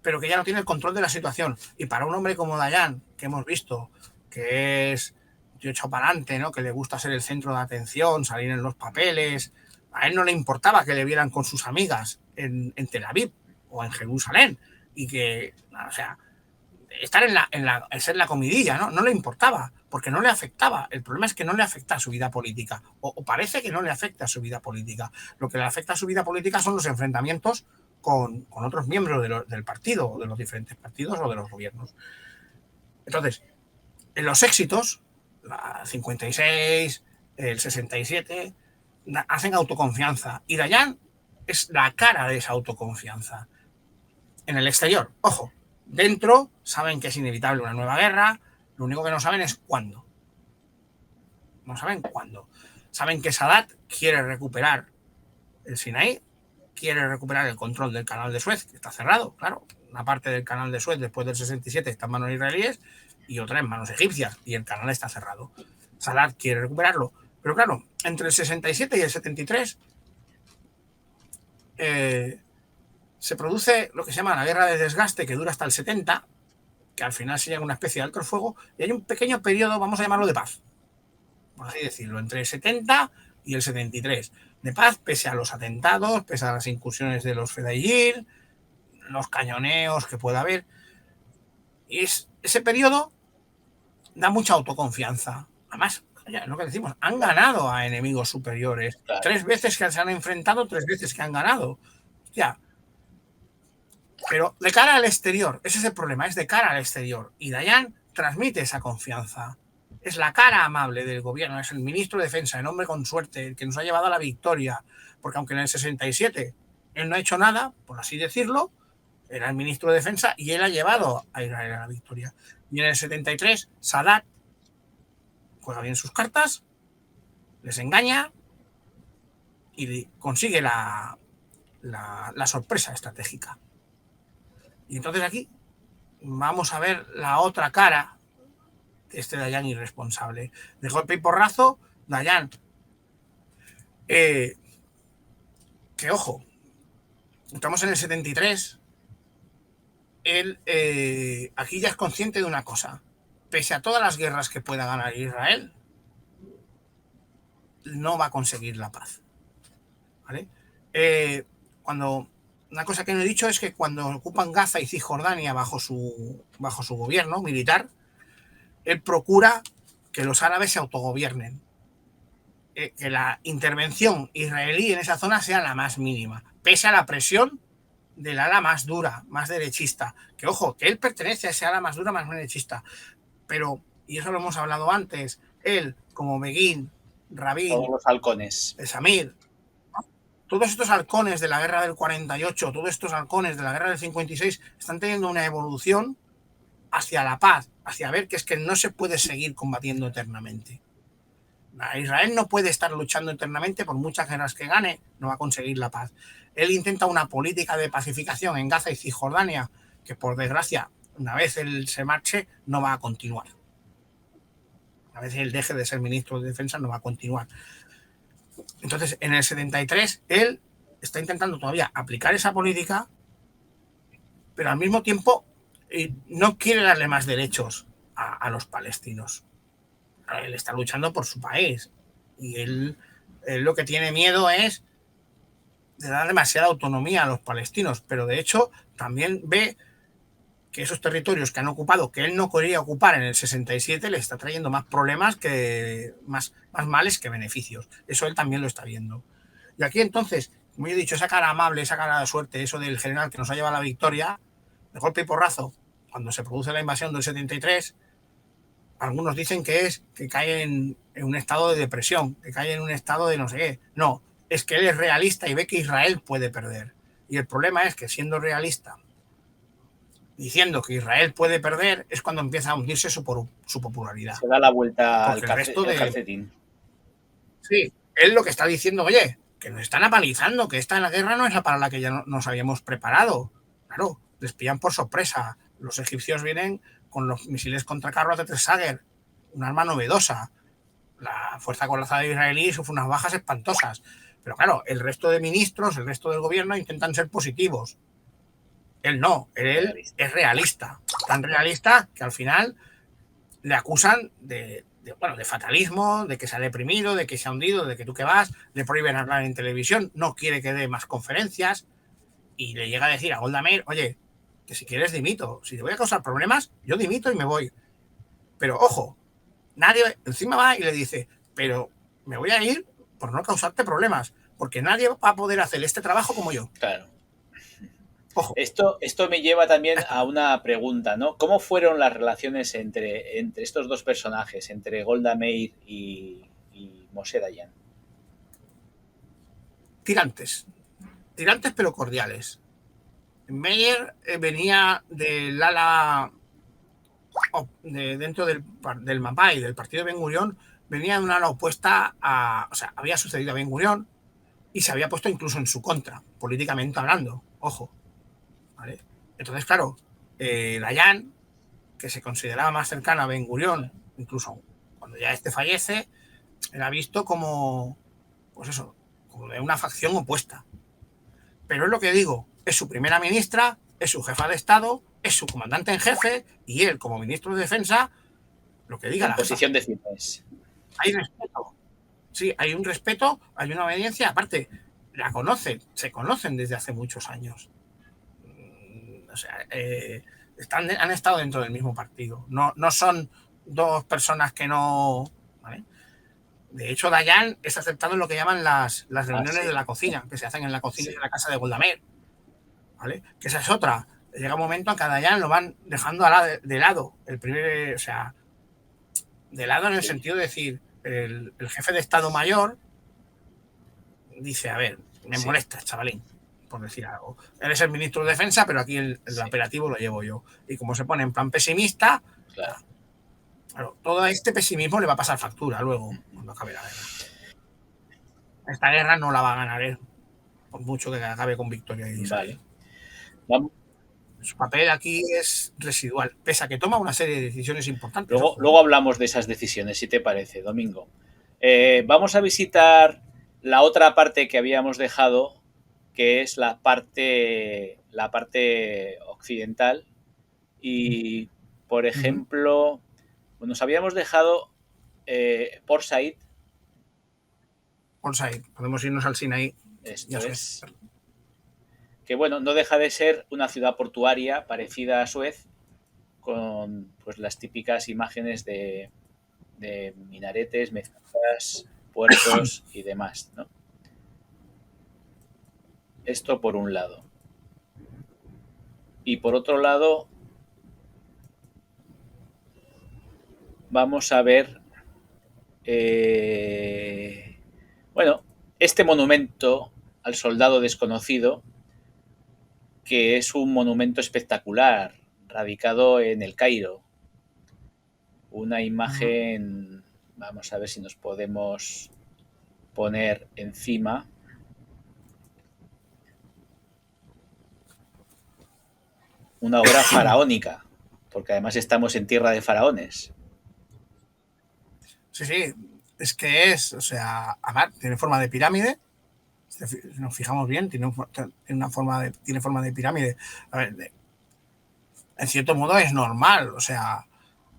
Pero que ya no tiene el control de la situación. Y para un hombre como Dayan, que hemos visto, que es echado para adelante, ¿no? Que le gusta ser el centro de atención, salir en los papeles, a él no le importaba que le vieran con sus amigas en Tel Aviv o en Jerusalén. Y que, o sea, estar en ser la comidilla, ¿no? No le importaba, porque no le afectaba. El problema es que no le afecta a su vida política, o parece que no le afecta a su vida política. Lo que le afecta a su vida política son los enfrentamientos con otros miembros del partido, de los diferentes partidos o de los gobiernos. Entonces, en los éxitos, la 56, el 67, hacen autoconfianza. Y Dayan es la cara de esa autoconfianza. En el exterior, ojo, dentro saben que es inevitable una nueva guerra, lo único que no saben es cuándo. No saben cuándo. Saben que Sadat quiere recuperar el Sinaí, quiere recuperar el control del canal de Suez, que está cerrado, claro. Una parte del canal de Suez después del 67 está en manos israelíes y otra en manos egipcias, y el canal está cerrado. Sadat quiere recuperarlo. Pero claro, entre el 67 y el 73 se produce lo que se llama la guerra de desgaste, que dura hasta el 70, que al final se llega a una especie de alto el fuego, y hay un pequeño periodo, vamos a llamarlo de paz, por así decirlo, entre el 70 y el 73, de paz, pese a los atentados, pese a las incursiones de los Fedayeen, los cañoneos que pueda haber. Y ese periodo da mucha autoconfianza. Además, ya es lo que decimos, han ganado a enemigos superiores. Claro. 3 veces que se han enfrentado, 3 veces que han ganado. Ya. Pero de cara al exterior, ese es el problema, es de cara al exterior. Y Dayan transmite esa confianza. Es la cara amable del gobierno, es el ministro de Defensa, el hombre con suerte, el que nos ha llevado a la victoria. Porque aunque en el 67 él no ha hecho nada, por así decirlo, era el ministro de Defensa y él ha llevado a Israel a la victoria. Y en el 73, Sadat juega bien sus cartas, les engaña y consigue la sorpresa estratégica. Y entonces aquí vamos a ver la otra cara de este Dayan irresponsable. De golpe y porrazo, Dayan, que ojo, estamos en el 73, él aquí ya es consciente de una cosa: pese a todas las guerras que pueda ganar Israel, no va a conseguir la paz. ¿Vale? Una cosa que no he dicho es que cuando ocupan Gaza y Cisjordania bajo su gobierno militar, él procura que los árabes se autogobiernen, que la intervención israelí en esa zona sea la más mínima, pese a la presión del ala más dura, más derechista. Que ojo, que él pertenece a ese ala más dura, más derechista. Pero, y eso lo hemos hablado antes, él, como Begin, Rabin, todos los halcones, Samir, todos estos halcones de la guerra del 48, todos estos halcones de la guerra del 56 están teniendo una evolución hacia la paz, hacia ver que es que no se puede seguir combatiendo eternamente. Israel no puede estar luchando eternamente, por muchas guerras que gane, no va a conseguir la paz. Él intenta una política de pacificación en Gaza y Cisjordania, que por desgracia, una vez él se marche, no va a continuar. Una vez él deje de ser ministro de Defensa, no va a continuar. Entonces, en el 73, él está intentando todavía aplicar esa política, pero al mismo tiempo no quiere darle más derechos a los palestinos. Él está luchando por su país y él lo que tiene miedo es de dar demasiada autonomía a los palestinos, pero de hecho también ve que esos territorios que han ocupado, que él no quería ocupar en el 67, le está trayendo más problemas, más males que beneficios. Eso él también lo está viendo. Y aquí entonces, como he dicho, esa cara amable, esa cara de suerte, eso del general que nos ha llevado a la victoria, de golpe y porrazo, cuando se produce la invasión del 73, algunos dicen que cae en un estado de depresión, que cae en un estado de no sé qué. No, es que él es realista y ve que Israel puede perder. Y el problema es que siendo realista, diciendo que Israel puede perder, es cuando empieza a hundirse su popularidad. Se da la vuelta al calcetín. Sí, él lo que está diciendo, oye, que nos están apalizando, que esta guerra no es la para la que ya nos habíamos preparado. Claro, les pillan por sorpresa. Los egipcios vienen con los misiles contra carros de Tessager, un arma novedosa. La fuerza corazonada israelí sufre unas bajas espantosas. Pero claro, el resto de ministros, el resto del gobierno intentan ser positivos. Él no, él es realista. Tan realista que al final le acusan de fatalismo, de que se ha deprimido, de que se ha hundido, de que tú que vas, le prohíben hablar en televisión, no quiere que dé más conferencias y le llega a decir a Golda Meir, oye, que si quieres dimito. Si te voy a causar problemas, yo dimito y me voy. Pero ojo, nadie encima va y le dice, pero me voy a ir por no causarte problemas, porque nadie va a poder hacer este trabajo como yo. Claro. Ojo. Esto me lleva también a una pregunta, ¿no? ¿Cómo fueron las relaciones entre estos dos personajes, entre Golda Meir y Moshe Dayan? Tirantes pero cordiales. Meir venía del ala dentro del Mapai, del partido de Ben Gurión, venía de una ala opuesta o sea, había sucedido a Ben Gurión y se había puesto incluso en su contra, políticamente hablando, ojo. ¿Vale? Entonces, claro, Dayan, que se consideraba más cercana a Ben Gurión, incluso cuando ya este fallece, era visto como, pues eso, como de una facción opuesta. Pero es lo que digo, es su primera ministra, es su jefa de Estado, es su comandante en jefe, y él, como ministro de Defensa, lo que diga la posición de firmes. Hay respeto. Sí, hay un respeto, hay una obediencia. Aparte, se conocen desde hace muchos años. O sea, han estado dentro del mismo partido. No son dos personas que no... ¿vale? De hecho, Dayan es aceptado en lo que llaman las reuniones de la cocina, que se hacen en la cocina de la casa de Golda Meir, ¿vale? Que esa es otra. Llega un momento en que a Dayan lo van dejando de lado. O sea, de lado en el sentido de decir, el jefe de Estado Mayor dice, a ver, me molesta, chavalín, por decir algo. Eres el ministro de Defensa, pero aquí el operativo lo llevo yo. Y como se pone en plan pesimista, claro, todo este pesimismo le va a pasar factura luego, cuando acabe la guerra. Esta guerra no la va a ganar él, por mucho que acabe con victoria. Vale. Su papel aquí es residual, pese a que toma una serie de decisiones importantes. Luego hablamos de esas decisiones, si te parece, Domingo. Vamos a visitar la otra parte que habíamos dejado, que es la parte occidental. Y, por ejemplo, nos habíamos dejado Port Said. Port Said, podemos irnos al Sinaí. Esto es. Que bueno, no deja de ser una ciudad portuaria parecida a Suez, con pues las típicas imágenes de minaretes, mezquitas, puertos y demás, ¿no? Esto por un lado. Y por otro lado, vamos a ver, bueno, este monumento al soldado desconocido, que es un monumento espectacular, radicado en El Cairo. Una imagen, vamos a ver si nos podemos poner encima. Una obra faraónica, porque además estamos en tierra de faraones. Sí, es que o sea, además, tiene forma de pirámide. Si nos fijamos bien, tiene forma de pirámide. A ver, en cierto modo es normal, o sea,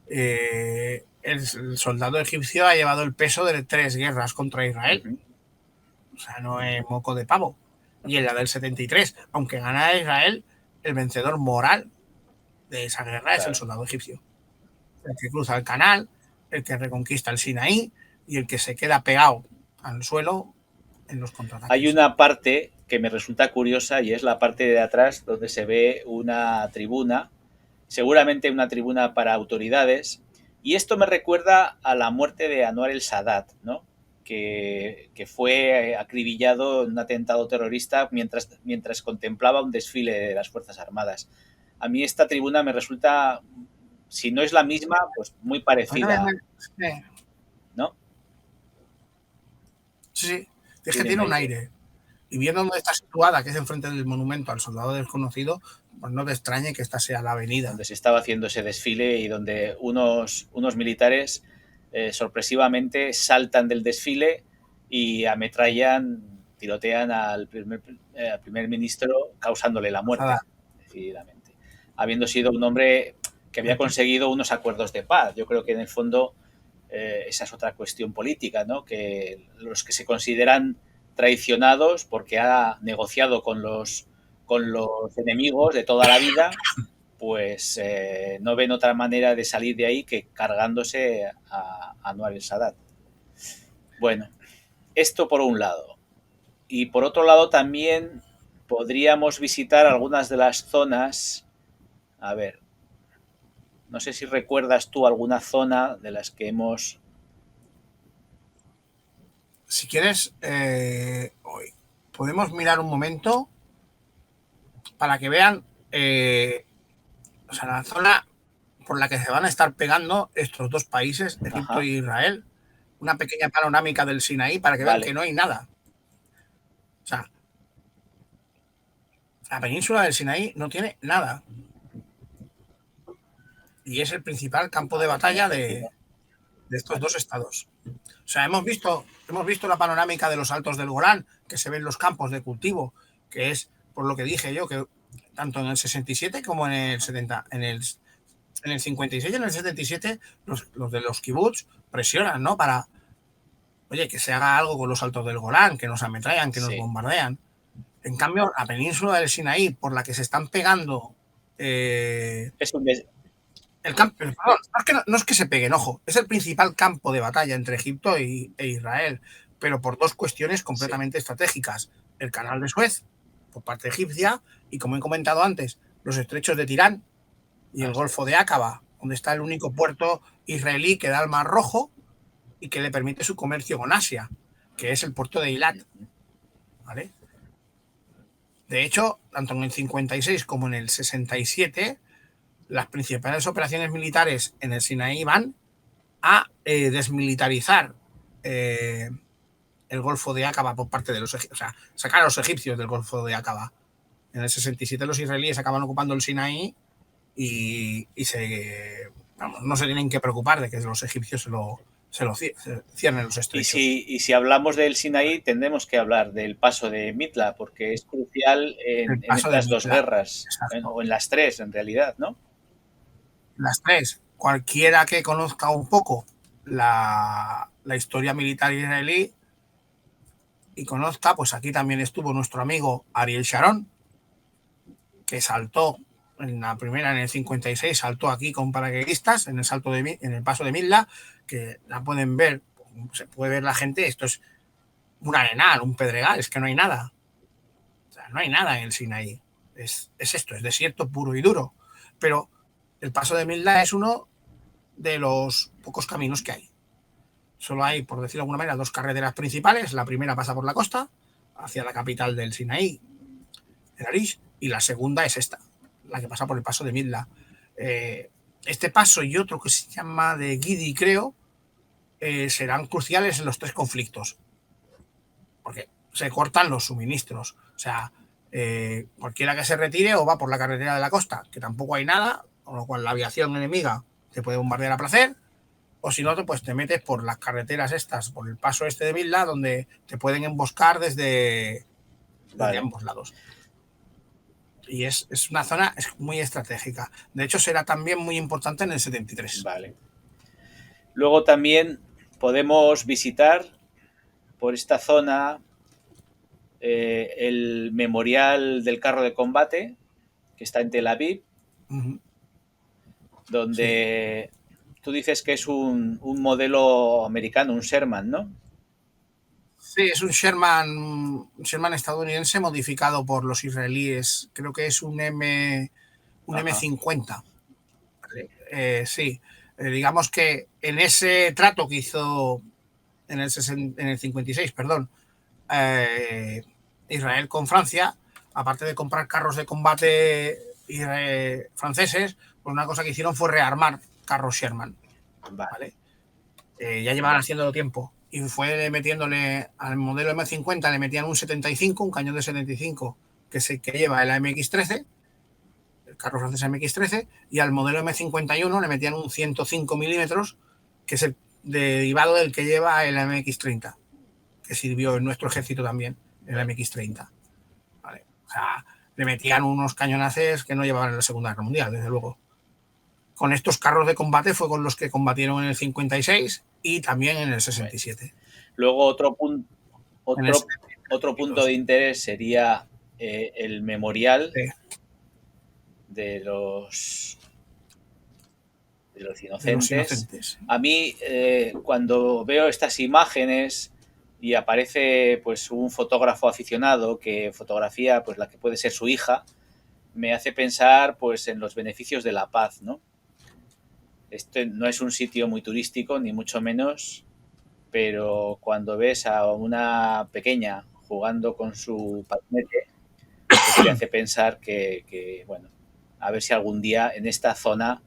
el soldado egipcio ha llevado el peso de 3 guerras contra Israel. O sea, no es moco de pavo. Y en la del 73, aunque gana Israel, el vencedor moral de esa guerra es el soldado egipcio. El que cruza el canal, el que reconquista el Sinaí y el que se queda pegado al suelo en los contraataques. Hay una parte que me resulta curiosa y es la parte de atrás donde se ve una tribuna, seguramente una tribuna para autoridades, y esto me recuerda a la muerte de Anwar el Sadat, ¿no? Que fue acribillado en un atentado terrorista mientras contemplaba un desfile de las Fuerzas Armadas. A mí esta tribuna me resulta, si no es la misma, pues muy parecida, ¿no? Sí, es que tiene un aire. Y viendo dónde está situada, que es enfrente del monumento al soldado desconocido, pues no te extrañe que esta sea la avenida. Donde se estaba haciendo ese desfile y donde unos militares sorpresivamente saltan del desfile y ametrallan, tirotean al primer ministro, causándole la muerte, decididamente. Habiendo sido un hombre que había conseguido unos acuerdos de paz. Yo creo que en el fondo esa es otra cuestión política, ¿no? Que los que se consideran traicionados porque ha negociado con los enemigos de toda la vida, pues no ven otra manera de salir de ahí que cargándose a Anwar el-Sadat. Bueno, esto por un lado. Y por otro lado también podríamos visitar algunas de las zonas. A ver, no sé si recuerdas tú alguna zona de las que hemos... Si quieres, hoy podemos mirar un momento para que vean o sea, la zona por la que se van a estar pegando estos dos países, Egipto Ajá. e Israel. Una pequeña panorámica del Sinaí para que vean Vale. que no hay nada. O sea, la península del Sinaí no tiene nada. Y es el principal campo de batalla de estos dos estados. O sea, hemos visto la panorámica de los altos del Golán, que se ven los campos de cultivo, que es, por lo que dije yo, que tanto en el 67 como en el 70, en el 56 y en el 77, los de los kibbutz presionan, ¿no? Para, oye, que se haga algo con los altos del Golán, que nos ametrallan, que nos bombardean. En cambio, la península del Sinaí, por la que se están pegando... es un el campo, perdón, no es que se peguen, ojo, es el principal campo de batalla entre Egipto e Israel, pero por dos cuestiones completamente estratégicas. El canal de Suez, por parte egipcia, y como he comentado antes, los estrechos de Tirán y el Golfo de Aqaba, donde está el único puerto israelí que da al Mar Rojo y que le permite su comercio con Asia, que es el puerto de Eilat. ¿Vale? De hecho, tanto en el 56 como en el 67, las principales operaciones militares en el Sinaí van a desmilitarizar el Golfo de Aqaba por parte de los egipcios, o sea, sacar a los egipcios del Golfo de Aqaba. En el 67 los israelíes acaban ocupando el Sinaí y no se tienen que preocupar de que los egipcios se lo cierren los estrechos. Y si hablamos del Sinaí, tendremos que hablar del paso de Mitla, porque es crucial en estas dos guerras, o en las tres en realidad, ¿no? Las tres. Cualquiera que conozca un poco la historia militar israelí y conozca, pues aquí también estuvo nuestro amigo Ariel Sharon, que saltó en la primera, en el 56, saltó aquí con paracaidistas en el paso de Mitla, que la pueden ver, se puede ver la gente, esto es un arenal, un pedregal, es que no hay nada. O sea, no hay nada en el Sinaí. Es esto, es desierto puro y duro. Pero el paso de Mitla es uno de los pocos caminos que hay. Solo hay, por decirlo de alguna manera, dos carreteras principales. La primera pasa por la costa, hacia la capital del Sinaí, el Arish, y la segunda es esta, la que pasa por el paso de Mitla. Este paso y otro que se llama de Gidi, creo, serán cruciales en los tres conflictos, porque se cortan los suministros. O sea, cualquiera que se retire o va por la carretera de la costa, que tampoco hay nada, con lo cual la aviación enemiga te puede bombardear a placer, o si no, pues te metes por las carreteras estas, por el paso este de Mitla, donde te pueden emboscar desde ambos lados. Y es una zona muy estratégica. De hecho, será también muy importante en el 73. Vale. Luego también podemos visitar por esta zona el memorial del carro de combate, que está en Tel Aviv, donde tú dices que es un modelo americano, un Sherman, ¿no? Sí, es un Sherman estadounidense modificado por los israelíes. Creo que es un M50. Sí, digamos que en ese trato que hizo en el 56, perdón, Israel con Francia, aparte de comprar carros de combate franceses, pues una cosa que hicieron fue rearmar carros Sherman. ¿Vale? Ya llevaban haciéndolo tiempo. Y fue metiéndole al modelo M50, le metían un 75, un cañón de 75, que es el que lleva el MX-13, el carro francés MX-13, y al modelo M51 le metían un 105 milímetros, que es el derivado del que lleva el MX-30, que sirvió en nuestro ejército también, el MX-30. ¿Vale? O sea, le metían unos cañonaces que no llevaban en la Segunda Guerra Mundial, desde luego. Con estos carros de combate fue con los que combatieron en el 56 y también en el 67. Luego otro punto de interés sería el memorial de los De los inocentes. A mí, cuando veo estas imágenes y aparece pues un fotógrafo aficionado que fotografía pues la que puede ser su hija, me hace pensar pues en los beneficios de la paz, ¿no? Este no es un sitio muy turístico, ni mucho menos, pero cuando ves a una pequeña jugando con su patinete, pues te hace pensar que, bueno, a ver si algún día en esta zona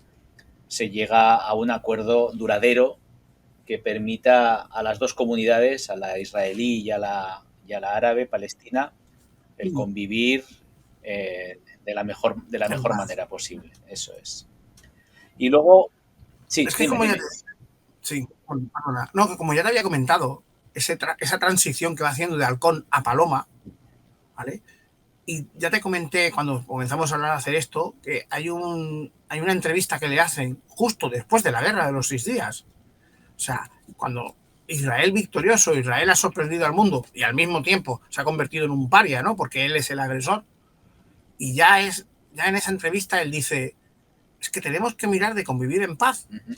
se llega a un acuerdo duradero que permita a las dos comunidades, a la israelí y a la árabe palestina, el convivir de la mejor manera posible. Eso es. Y luego, sí, Es que dime, como ya dime. sí, perdona. No, que como ya te había comentado, esa transición que va haciendo de halcón a paloma, ¿vale? Y ya te comenté cuando comenzamos a hablar de hacer esto, que hay una entrevista que le hacen justo después de la guerra de los 6 días. O sea, cuando Israel victorioso, Israel ha sorprendido al mundo y al mismo tiempo se ha convertido en un paria, ¿no? Porque él es el agresor. Y ya en esa entrevista él dice, es que tenemos que mirar de convivir en paz. Ujú.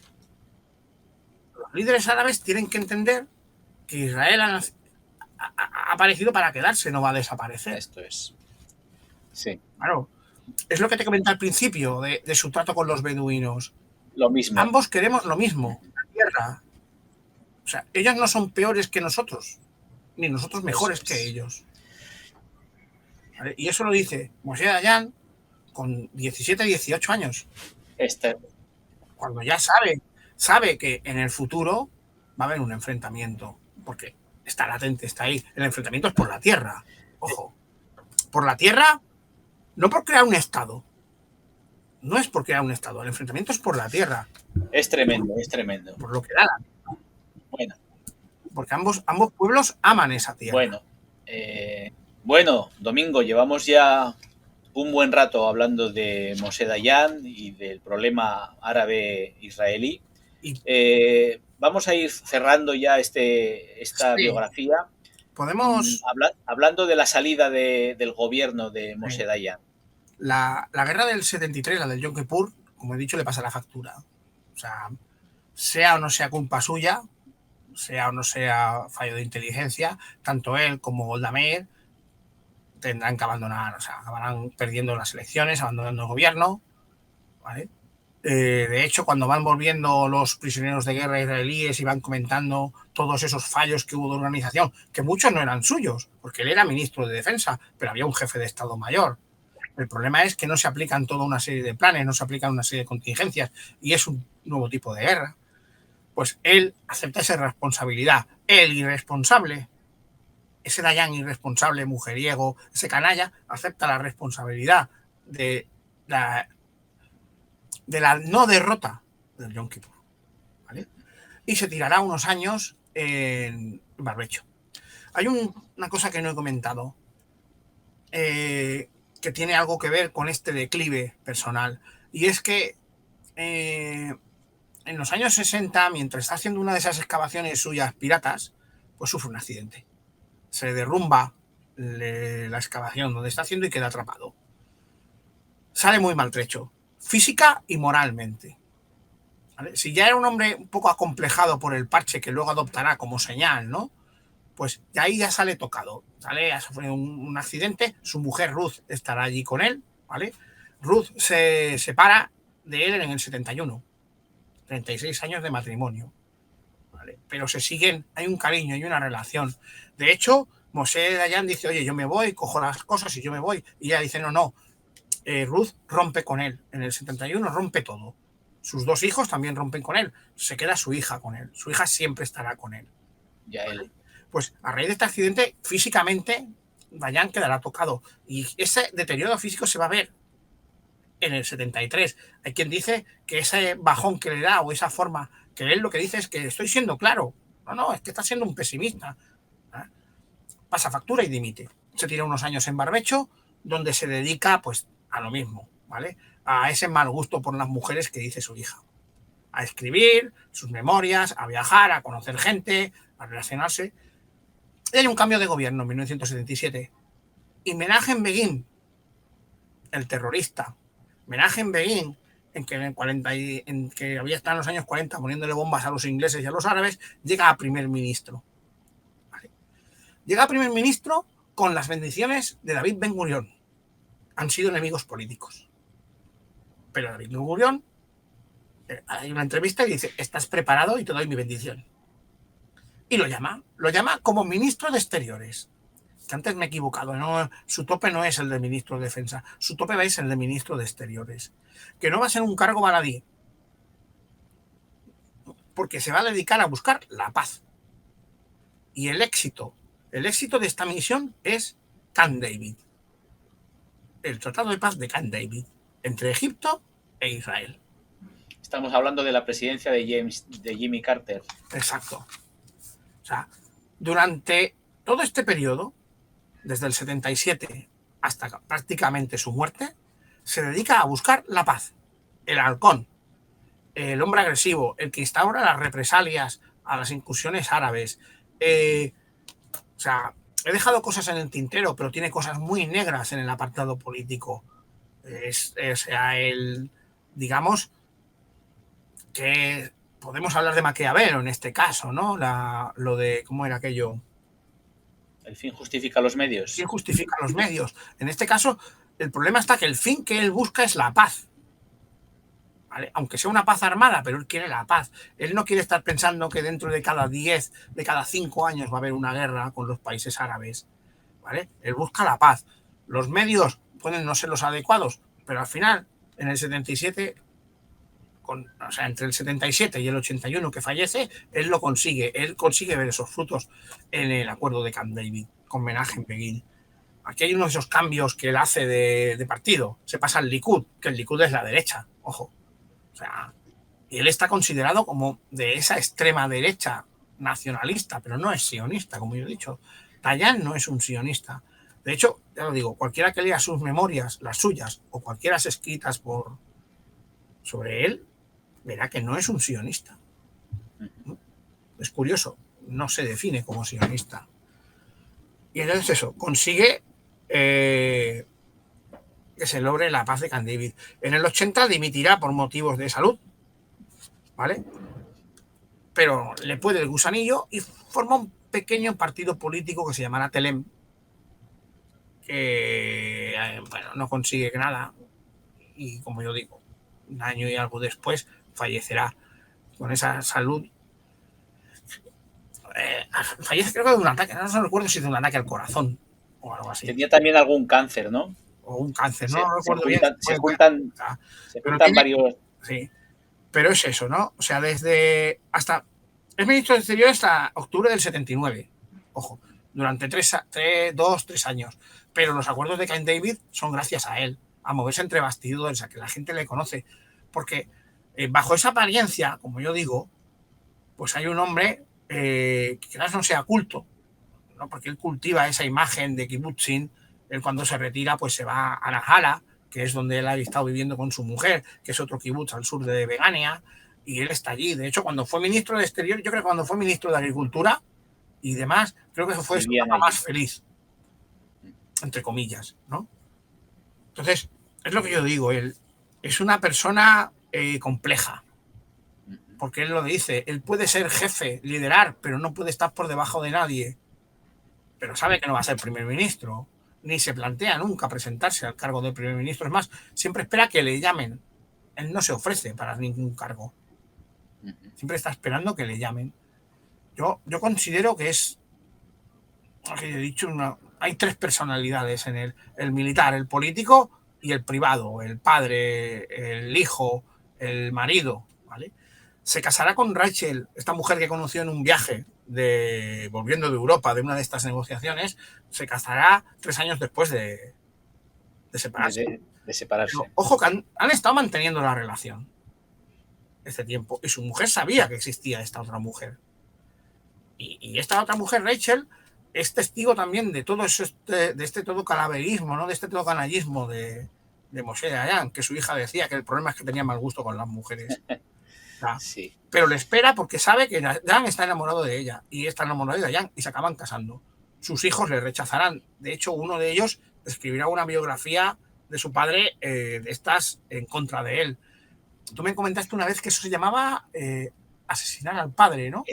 Los líderes árabes tienen que entender que Israel ha aparecido para quedarse, no va a desaparecer. Esto es. Sí, Claro, es lo que te comenté al principio de su trato con los beduinos. lo mismo. Ambos queremos lo mismo, la tierra. O sea, ellos no son peores que nosotros, ni nosotros mejores que ellos. ¿Vale? Y eso lo dice Moshe Dayan con 17, 18 años, Este, cuando ya sabe que en el futuro va a haber un enfrentamiento, porque está latente, está ahí. El enfrentamiento es por la tierra, ojo. Por la tierra, no por crear un Estado. No es por crear un Estado, el enfrentamiento es por la tierra, es tremendo, es tremendo. por lo que da la. Bueno, Porque ambos pueblos aman esa tierra. bueno, Domingo, llevamos ya un buen rato hablando de Moshe Dayan y del problema árabe-israelí. Y Vamos a ir cerrando ya esta Sí. biografía, podemos. hablando de la salida del gobierno de Moshe Dayan. La guerra del 73, la del Yom Kippur, como he dicho, le pasa la factura. O sea o no sea culpa suya, sea o no sea fallo de inteligencia, tanto él como Golda Meir tendrán que abandonar, o sea, acabarán perdiendo las elecciones, abandonando el gobierno, ¿vale? De hecho, cuando van volviendo los prisioneros de guerra israelíes y van comentando todos esos fallos que hubo de organización, que muchos no eran suyos, porque él era ministro de defensa, pero había un jefe de Estado Mayor. El problema es que no se aplican toda una serie de planes, no se aplican una serie de contingencias, y es un nuevo tipo de guerra. Pues él acepta esa responsabilidad. El irresponsable, ese Dayan irresponsable, mujeriego, ese canalla, acepta la responsabilidad de la no derrota del Yom Kippur, ¿vale? Y se tirará unos años en barbecho. Hay una cosa que no he comentado, que tiene algo que ver con este declive personal, y es que en los años 60, mientras está haciendo una de esas excavaciones suyas piratas, pues sufre un accidente. Se derrumba la excavación donde está haciendo y queda atrapado. Sale muy maltrecho, física y moralmente. ¿Vale? Si ya era un hombre un poco acomplejado por el parche que luego adoptará como señal, ¿no? Pues de ahí ya sale tocado. Ha sufrido un accidente, su mujer Ruth estará allí con él, ¿vale? Ruth se separa de él en el 71, 36 años de matrimonio, ¿vale? Pero se siguen, hay un cariño, hay una relación. De hecho, Moshe Dayan dice, oye, yo me voy, cojo las cosas y yo me voy. Y ella dice, no. Ruth rompe con él. En el 71 rompe todo. Sus 2 hijos también rompen con él. Se queda su hija con él. Su hija siempre estará con él. Ya él. ¿Vale? Pues a raíz de este accidente, físicamente, Dayan quedará tocado. Y ese deterioro físico se va a ver en el 73. Hay quien dice que ese bajón que le da o esa forma, que él lo que dice es que estoy siendo claro. No, es que está siendo un pesimista. ¿Eh? Pasa factura y dimite. Se tira unos años en barbecho, donde se dedica pues a lo mismo, ¿vale? A ese mal gusto por las mujeres que dice su hija. A escribir sus memorias, a viajar, a conocer gente, a relacionarse. Y hay un cambio de gobierno en 1977. Y Menachem Begin, el terrorista, Menachem Begin, en que había estado en los años 40 poniéndole bombas a los ingleses y a los árabes, llega a primer ministro. ¿Vale? Llega a primer ministro con las bendiciones de David Ben Gurión. Han sido enemigos políticos. Pero David Ben Gurión, hay una entrevista y dice, estás preparado y te doy mi bendición. Y lo llama como ministro de Exteriores. Que antes me he equivocado, ¿no? Su tope no es el de ministro de Defensa, su tope es el de ministro de Exteriores. Que no va a ser un cargo baladí, porque se va a dedicar a buscar la paz. Y el éxito de esta misión es Camp David. El Tratado de Paz de Camp David, entre Egipto e Israel. Estamos hablando de la presidencia de Jimmy Carter. Exacto. O sea, durante todo este periodo, desde el 77 hasta prácticamente su muerte, se dedica a buscar la paz. El halcón, el hombre agresivo, el que instaura las represalias a las incursiones árabes. O sea, he dejado cosas en el tintero, pero tiene cosas muy negras en el apartado político. O sea, digamos que podemos hablar de Maquiavelo en este caso, ¿no? Lo de, ¿cómo era aquello? El fin justifica los medios. ¿Quién justifica los medios? En este caso, el problema está que el fin que él busca es la paz. ¿Vale? Aunque sea una paz armada, pero él quiere la paz. Él no quiere estar pensando que dentro de cada 10, de cada 5 años va a haber una guerra con los países árabes. ¿Vale? Él busca la paz. Los medios pueden no ser los adecuados, pero al final, en el 77, o sea, entre el 77 y el 81 que fallece, él lo consigue. Él consigue ver esos frutos en el acuerdo de Camp David con Menachem Begin. Aquí hay uno de esos cambios que él hace de partido. Se pasa al Likud, que el Likud es la derecha, ojo. O sea, y él está considerado como de esa extrema derecha nacionalista, pero no es sionista, como yo he dicho. Dayan no es un sionista. De hecho, ya lo digo, cualquiera que lea sus memorias, las suyas, o cualquiera escritas sobre él, verá que no es un sionista. Es curioso, no se define como sionista. Y entonces eso, consigue que se logre la paz de Camp David. En el 80 dimitirá por motivos de salud, ¿vale? Pero le puede el gusanillo y forma un pequeño partido político que se llamará Telem, que bueno, no consigue nada y, como yo digo, un año y algo después fallecerá con esa salud. Fallece, creo que de un ataque, no recuerdo si de un ataque al corazón o algo así. Tenía también algún cáncer, ¿no? O un cáncer, no recuerdo bien. Se juntan varios. Sí, pero es eso, ¿no? O sea, desde hasta. Es ministro de Exteriores hasta octubre del 79. Ojo, durante 3 años. Pero los acuerdos de Camp David son gracias a él, a moverse entre bastidores, a que la gente le conoce. Porque bajo esa apariencia, como yo digo, pues hay un hombre que quizás no sea culto, ¿no? Porque él cultiva esa imagen de Kibbutzim. Él cuando se retira pues se va a Nahala, que es donde él ha estado viviendo con su mujer, que es otro kibutz al sur de Begania, y él está allí. De hecho, cuando fue ministro de Exterior, yo creo que cuando fue ministro de Agricultura y demás, creo que fue su etapa más feliz, entre comillas, ¿no? Entonces, es lo que yo digo, él es una persona compleja, porque él lo dice, él puede ser jefe, liderar, pero no puede estar por debajo de nadie, pero sabe que no va a ser primer ministro, ni se plantea nunca presentarse al cargo de primer ministro. Es más, siempre espera que le llamen. Él no se ofrece para ningún cargo. Siempre está esperando que le llamen. Yo considero que es, que he dicho, hay 3 personalidades en él: el militar, el político y el privado, el padre, el hijo, el marido, ¿vale? Se casará con Rachel, esta mujer que conoció en un viaje volviendo de Europa, de una de estas negociaciones. Se casará 3 años después de separarse. De separarse. Pero, ojo, que han estado manteniendo la relación este tiempo. Y su mujer sabía que existía esta otra mujer. Y esta otra mujer, Rachel, es testigo también de todo eso, de este todo calaverismo, ¿no? De este todo canallismo de Moshe Dayan, que su hija decía que el problema es que tenía mal gusto con las mujeres. Sí. Pero le espera porque sabe que Dayan está enamorado de ella y está enamorado de Dayan y se acaban casando. Sus hijos le rechazarán. De hecho, uno de ellos escribirá una biografía de su padre, de estas en contra de él. Tú me comentaste una vez que eso se llamaba asesinar al padre, ¿no?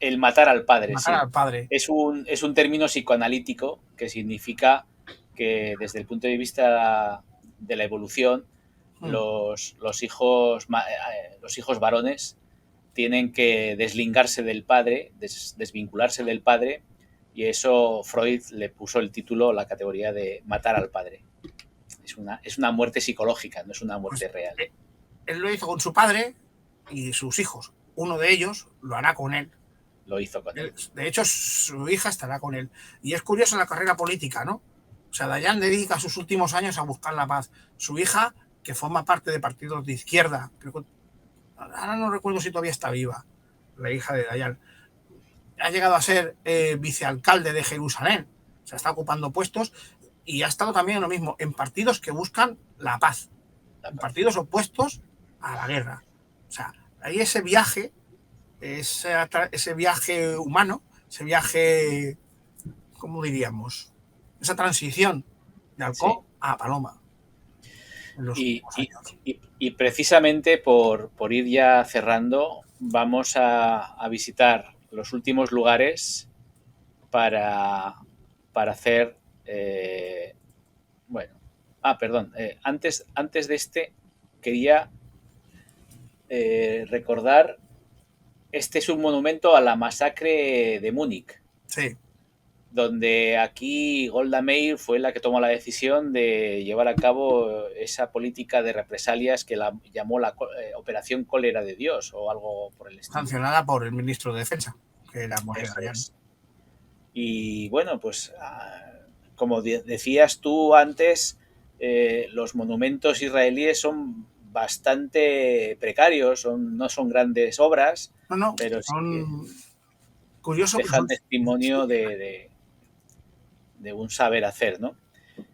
El matar al padre, Matar sí. al padre. Es un término psicoanalítico que significa que desde el punto de vista de la evolución, los hijos varones tienen que deslingarse del padre, desvincularse del padre, y eso Freud le puso el título, la categoría de matar al padre. Es una muerte psicológica, no es una muerte real. Él lo hizo con su padre y sus hijos. Uno de ellos lo hará con él. Lo hizo con él. De hecho, su hija estará con él. Y es curioso la carrera política, ¿no? O sea, Dayan dedica sus últimos años a buscar la paz. Su hija, que forma parte de partidos de izquierda, ahora no recuerdo si todavía está viva, la hija de Dayan, ha llegado a ser vicealcalde de Jerusalén. O sea, está ocupando puestos y ha estado también en lo mismo, en partidos que buscan la paz, en partidos opuestos a la guerra. O sea, hay ese viaje, ese viaje humano, ese viaje, ¿cómo diríamos? Esa transición de Alcó a Paloma. Y precisamente por ir ya cerrando, vamos a visitar los últimos lugares para hacer... antes de este quería recordar, este es un monumento a la masacre de Múnich. Sí. Donde aquí Golda Meir fue la que tomó la decisión de llevar a cabo esa política de represalias que la llamó la Operación Cólera de Dios o algo por el estilo. Sancionada por el ministro de Defensa, que era Moshe Dayan. Y bueno, pues como decías tú antes, los monumentos israelíes son bastante precarios, no son grandes obras, pero son curiosos, dejan testimonio de un saber hacer, ¿no?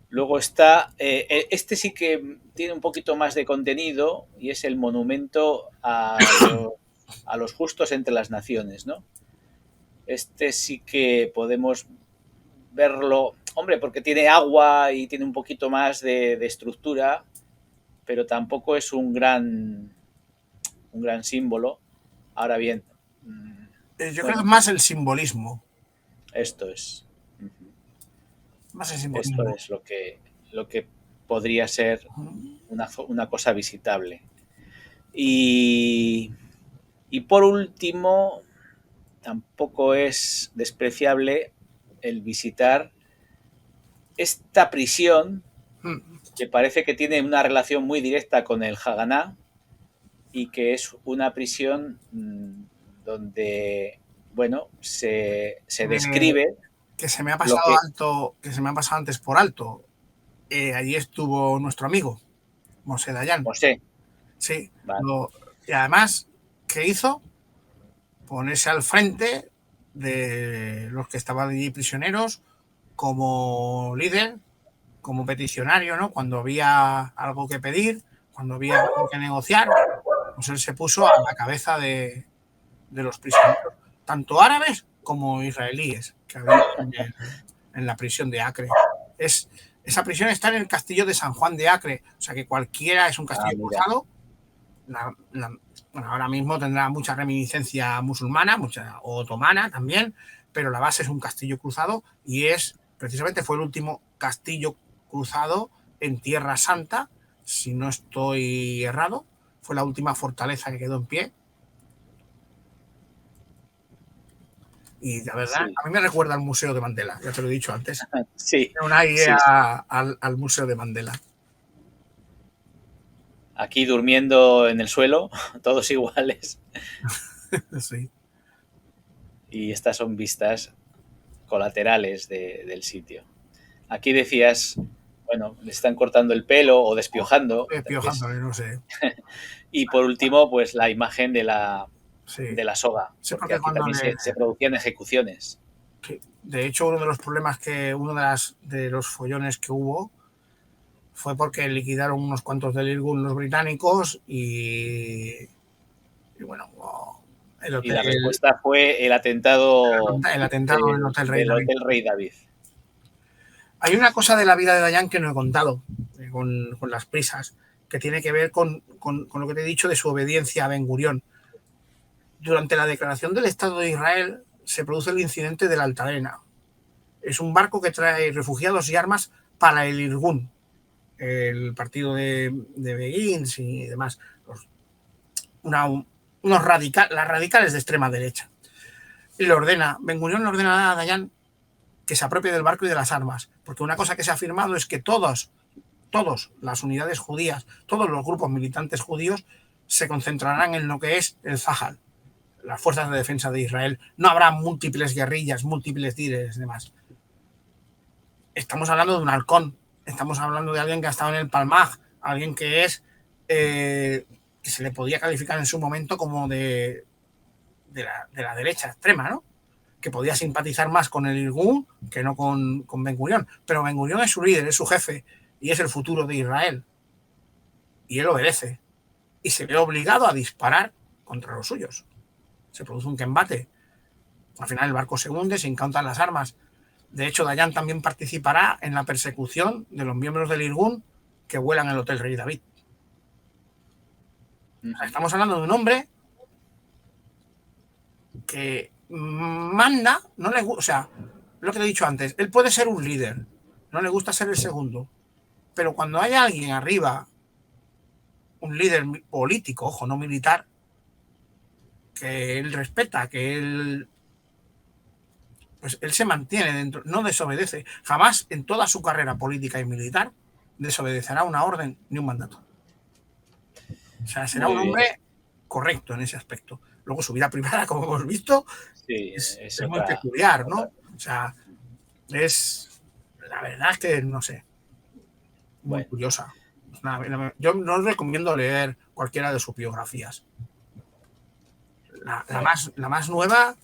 Luego está, este sí que tiene un poquito más de contenido y es el monumento a los justos entre las naciones, ¿no? Este sí que podemos verlo, hombre, porque tiene agua y tiene un poquito más de estructura, pero tampoco es un gran símbolo. Ahora bien, yo creo que es más el simbolismo. Esto es. Más el simbolismo. Esto es lo que podría ser una cosa visitable. Y por último, tampoco es despreciable el visitar esta prisión que parece que tiene una relación muy directa con el Haganá y que es una prisión donde, bueno, se describe... Que se me ha pasado antes por alto. Allí estuvo nuestro amigo, Moshe Dayan. Moshe. Sí. Vale. Y además, ¿qué hizo? Ponerse al frente de los que estaban allí prisioneros como líder, como peticionario, ¿no? Cuando había algo que pedir, cuando había algo que negociar, pues él se puso a la cabeza de los prisioneros, tanto árabes como israelíes, que había en la prisión de Acre. Esa prisión está en el castillo de San Juan de Acre, o sea que cualquiera es un castillo cruzado. Bueno, ahora mismo tendrá mucha reminiscencia musulmana, mucha otomana también, pero la base es un castillo cruzado y precisamente fue el último castillo cruzado en Tierra Santa, si no estoy errado, fue la última fortaleza que quedó en pie. Y la verdad, a mí me recuerda al Museo de Mandela, ya te lo he dicho antes. Sí. Una idea al Museo de Mandela. Aquí durmiendo en el suelo, todos iguales. Sí. Y estas son vistas colaterales del sitio. Aquí decías, bueno, le están cortando el pelo o despiojando. Despiojándole, no sé. Y por último, pues la imagen de la soga. Sí, porque aquí también se producían ejecuciones. Sí. De hecho, uno de los problemas de los follones que hubo fue porque liquidaron unos cuantos del Irgun los británicos y bueno, y la respuesta fue el atentado del Hotel Rey David. Hay una cosa de la vida de Dayan que no he contado con las prisas, que tiene que ver con lo que te he dicho de su obediencia a Ben Gurión. Durante la declaración del Estado de Israel se produce el incidente de la Altalena. Es un barco que trae refugiados y armas para el Irgun, el partido de Begin y demás, las radicales de extrema derecha. Y Ben Gurión le ordena a Dayan que se apropie del barco y de las armas, porque una cosa que se ha afirmado es que todas las unidades judías, todos los grupos militantes judíos se concentrarán en lo que es el Zahal, las fuerzas de defensa de Israel. No habrá múltiples guerrillas, múltiples líderes y demás. Estamos hablando de un halcón, estamos hablando de alguien que ha estado en el Palmaj, alguien que es que se le podía calificar en su momento como de la derecha extrema, ¿no? Que podía simpatizar más con el Irgun que no con Ben Gurión. Pero Ben Gurión es su líder, es su jefe y es el futuro de Israel. Y él obedece. Y se ve obligado a disparar contra los suyos. Se produce un combate. Al final el barco se hunde, se incautan las armas. De hecho, Dayan también participará en la persecución de los miembros del Irgun que vuelan el Hotel Rey David. O sea, estamos hablando de un hombre que manda, no le gusta, o sea, lo que te he dicho antes, él puede ser un líder, no le gusta ser el segundo, pero cuando hay alguien arriba, un líder político, ojo, no militar, que él respeta, que él se mantiene dentro, no desobedece, jamás en toda su carrera política y militar desobedecerá una orden ni un mandato. O sea, será un hombre correcto en ese aspecto. Luego su vida privada, como hemos visto, sí, es muy peculiar, ¿no? O sea, la verdad es que, no sé, muy curiosa. Yo no os recomiendo leer cualquiera de sus biografías. La más nueva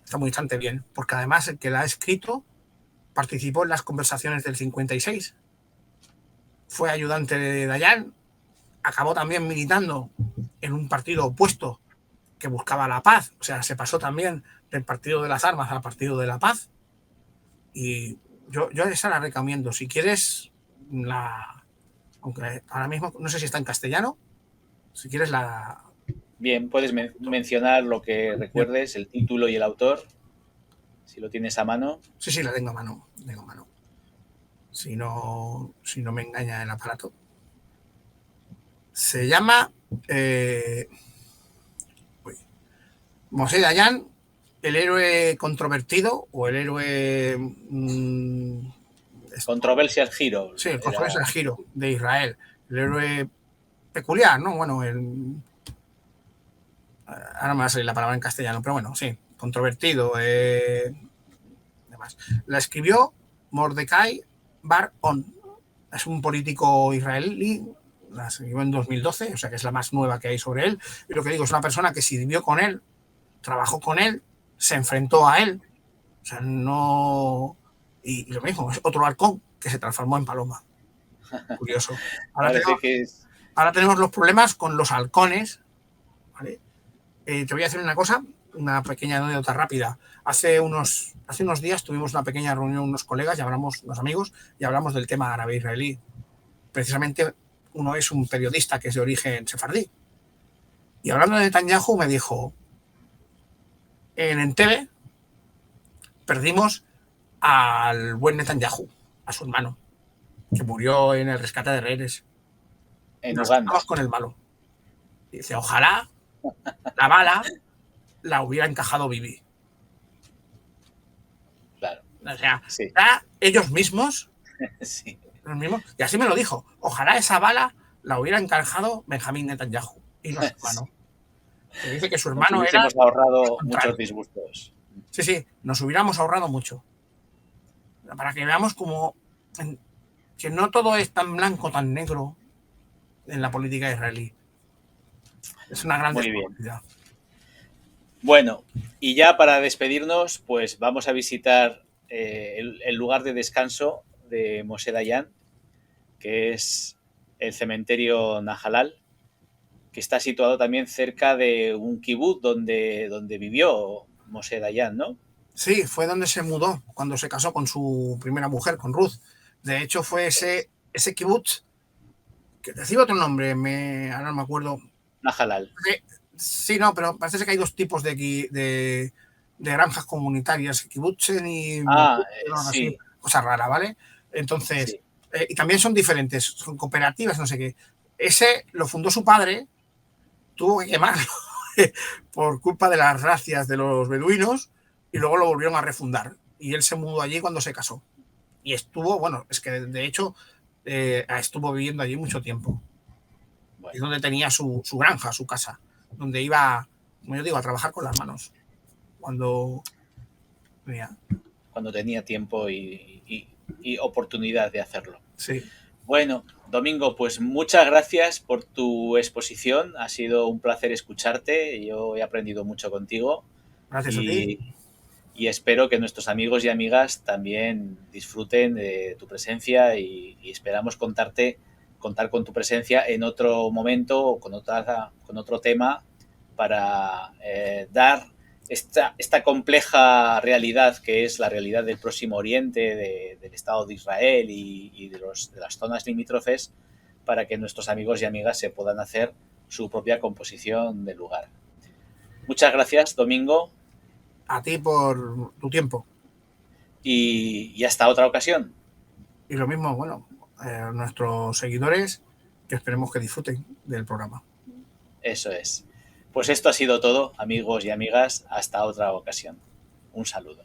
está muy bastante bien, porque además el que la ha escrito participó en las conversaciones del 56, fue ayudante de Dayan, acabó también militando en un partido opuesto que buscaba la paz, o sea, se pasó también del partido de las armas al partido de la paz. Y yo esa la recomiendo. Si quieres, aunque ahora mismo no sé si está en castellano, si quieres la... Bien, puedes mencionar lo que recuerdes, el título y el autor, si lo tienes a mano. Sí, la tengo a mano. Si no me engaña el aparato. Se llama Moshe Dayan, el héroe controvertido o el héroe... Controversial Hero. Sí, el Controversial Hero de Israel. El héroe peculiar, ¿no? Bueno, ahora me va a salir la palabra en castellano, pero bueno, sí, controvertido. Demás. La escribió Mordecai Bar-On. Es un político israelí. La escribió en 2012, o sea que es la más nueva que hay sobre él. Y lo que digo, es una persona que sirvió con él, trabajó con él, se enfrentó a él. O sea, no... Y lo mismo, es otro halcón que se transformó en paloma. Curioso. Ahora tenemos los problemas con los halcones. ¿Vale? Te voy a hacer una pequeña anécdota rápida. Hace unos días tuvimos una pequeña reunión unos colegas, unos amigos, y hablamos del tema árabe-israelí. Precisamente uno es un periodista que es de origen sefardí. Y hablando de Netanyahu me dijo, en Entebbe perdimos al buen Netanyahu, a su hermano, que murió en el rescate de rehenes. En Uganda. Con el malo. Y dice, ojalá la bala la hubiera encajado Bibi. Claro. O sea, sí. Ellos mismos, sí. Y así me lo dijo, ojalá esa bala la hubiera encajado Benjamín Netanyahu y no su hermano. Que dice que su hermano nos era... hemos ahorrado muchos disgustos. Sí, nos hubiéramos ahorrado mucho. Para que veamos como que no todo es tan blanco, tan negro en la política israelí. Es una gran desigualdad. Bueno, y ya para despedirnos, pues vamos a visitar el lugar de descanso de Moshe Dayan, que es el cementerio Nahalal, que está situado también cerca de un kibutz donde vivió Moshe Dayan, ¿no? Sí, fue donde se mudó cuando se casó con su primera mujer, con Ruth. De hecho, fue ese ese kibutz, que recibe otro nombre, ahora no me acuerdo. Nahalal. Sí, no, pero parece que hay dos tipos de granjas comunitarias, kibutzen y así, Sí, cosa rara, ¿vale? Entonces, sí. y también son diferentes, son cooperativas, no sé qué. Ese lo fundó su padre, tuvo que quemarlo por culpa de las racias de los beduinos y luego lo volvieron a refundar. Y él se mudó allí cuando se casó. Y estuvo, bueno, es que de hecho estuvo viviendo allí mucho tiempo. Bueno. Es donde tenía su granja, su casa, donde iba, como yo digo, a trabajar con las manos. Cuando tenía tiempo y oportunidad de hacerlo. Sí. Bueno, Domingo, pues muchas gracias por tu exposición. Ha sido un placer escucharte. Yo he aprendido mucho contigo. Gracias a ti. Y espero que nuestros amigos y amigas también disfruten de tu presencia y esperamos contar con tu presencia en otro momento o con otro tema para dar esta compleja realidad que es la realidad del Próximo Oriente, del Estado de Israel y de las zonas limítrofes, para que nuestros amigos y amigas se puedan hacer su propia composición del lugar. Muchas gracias, Domingo. A ti por tu tiempo. Y hasta otra ocasión. Y lo mismo, bueno, nuestros seguidores, que esperemos que disfruten del programa. Eso es. Pues esto ha sido todo, amigos y amigas. Hasta otra ocasión. Un saludo.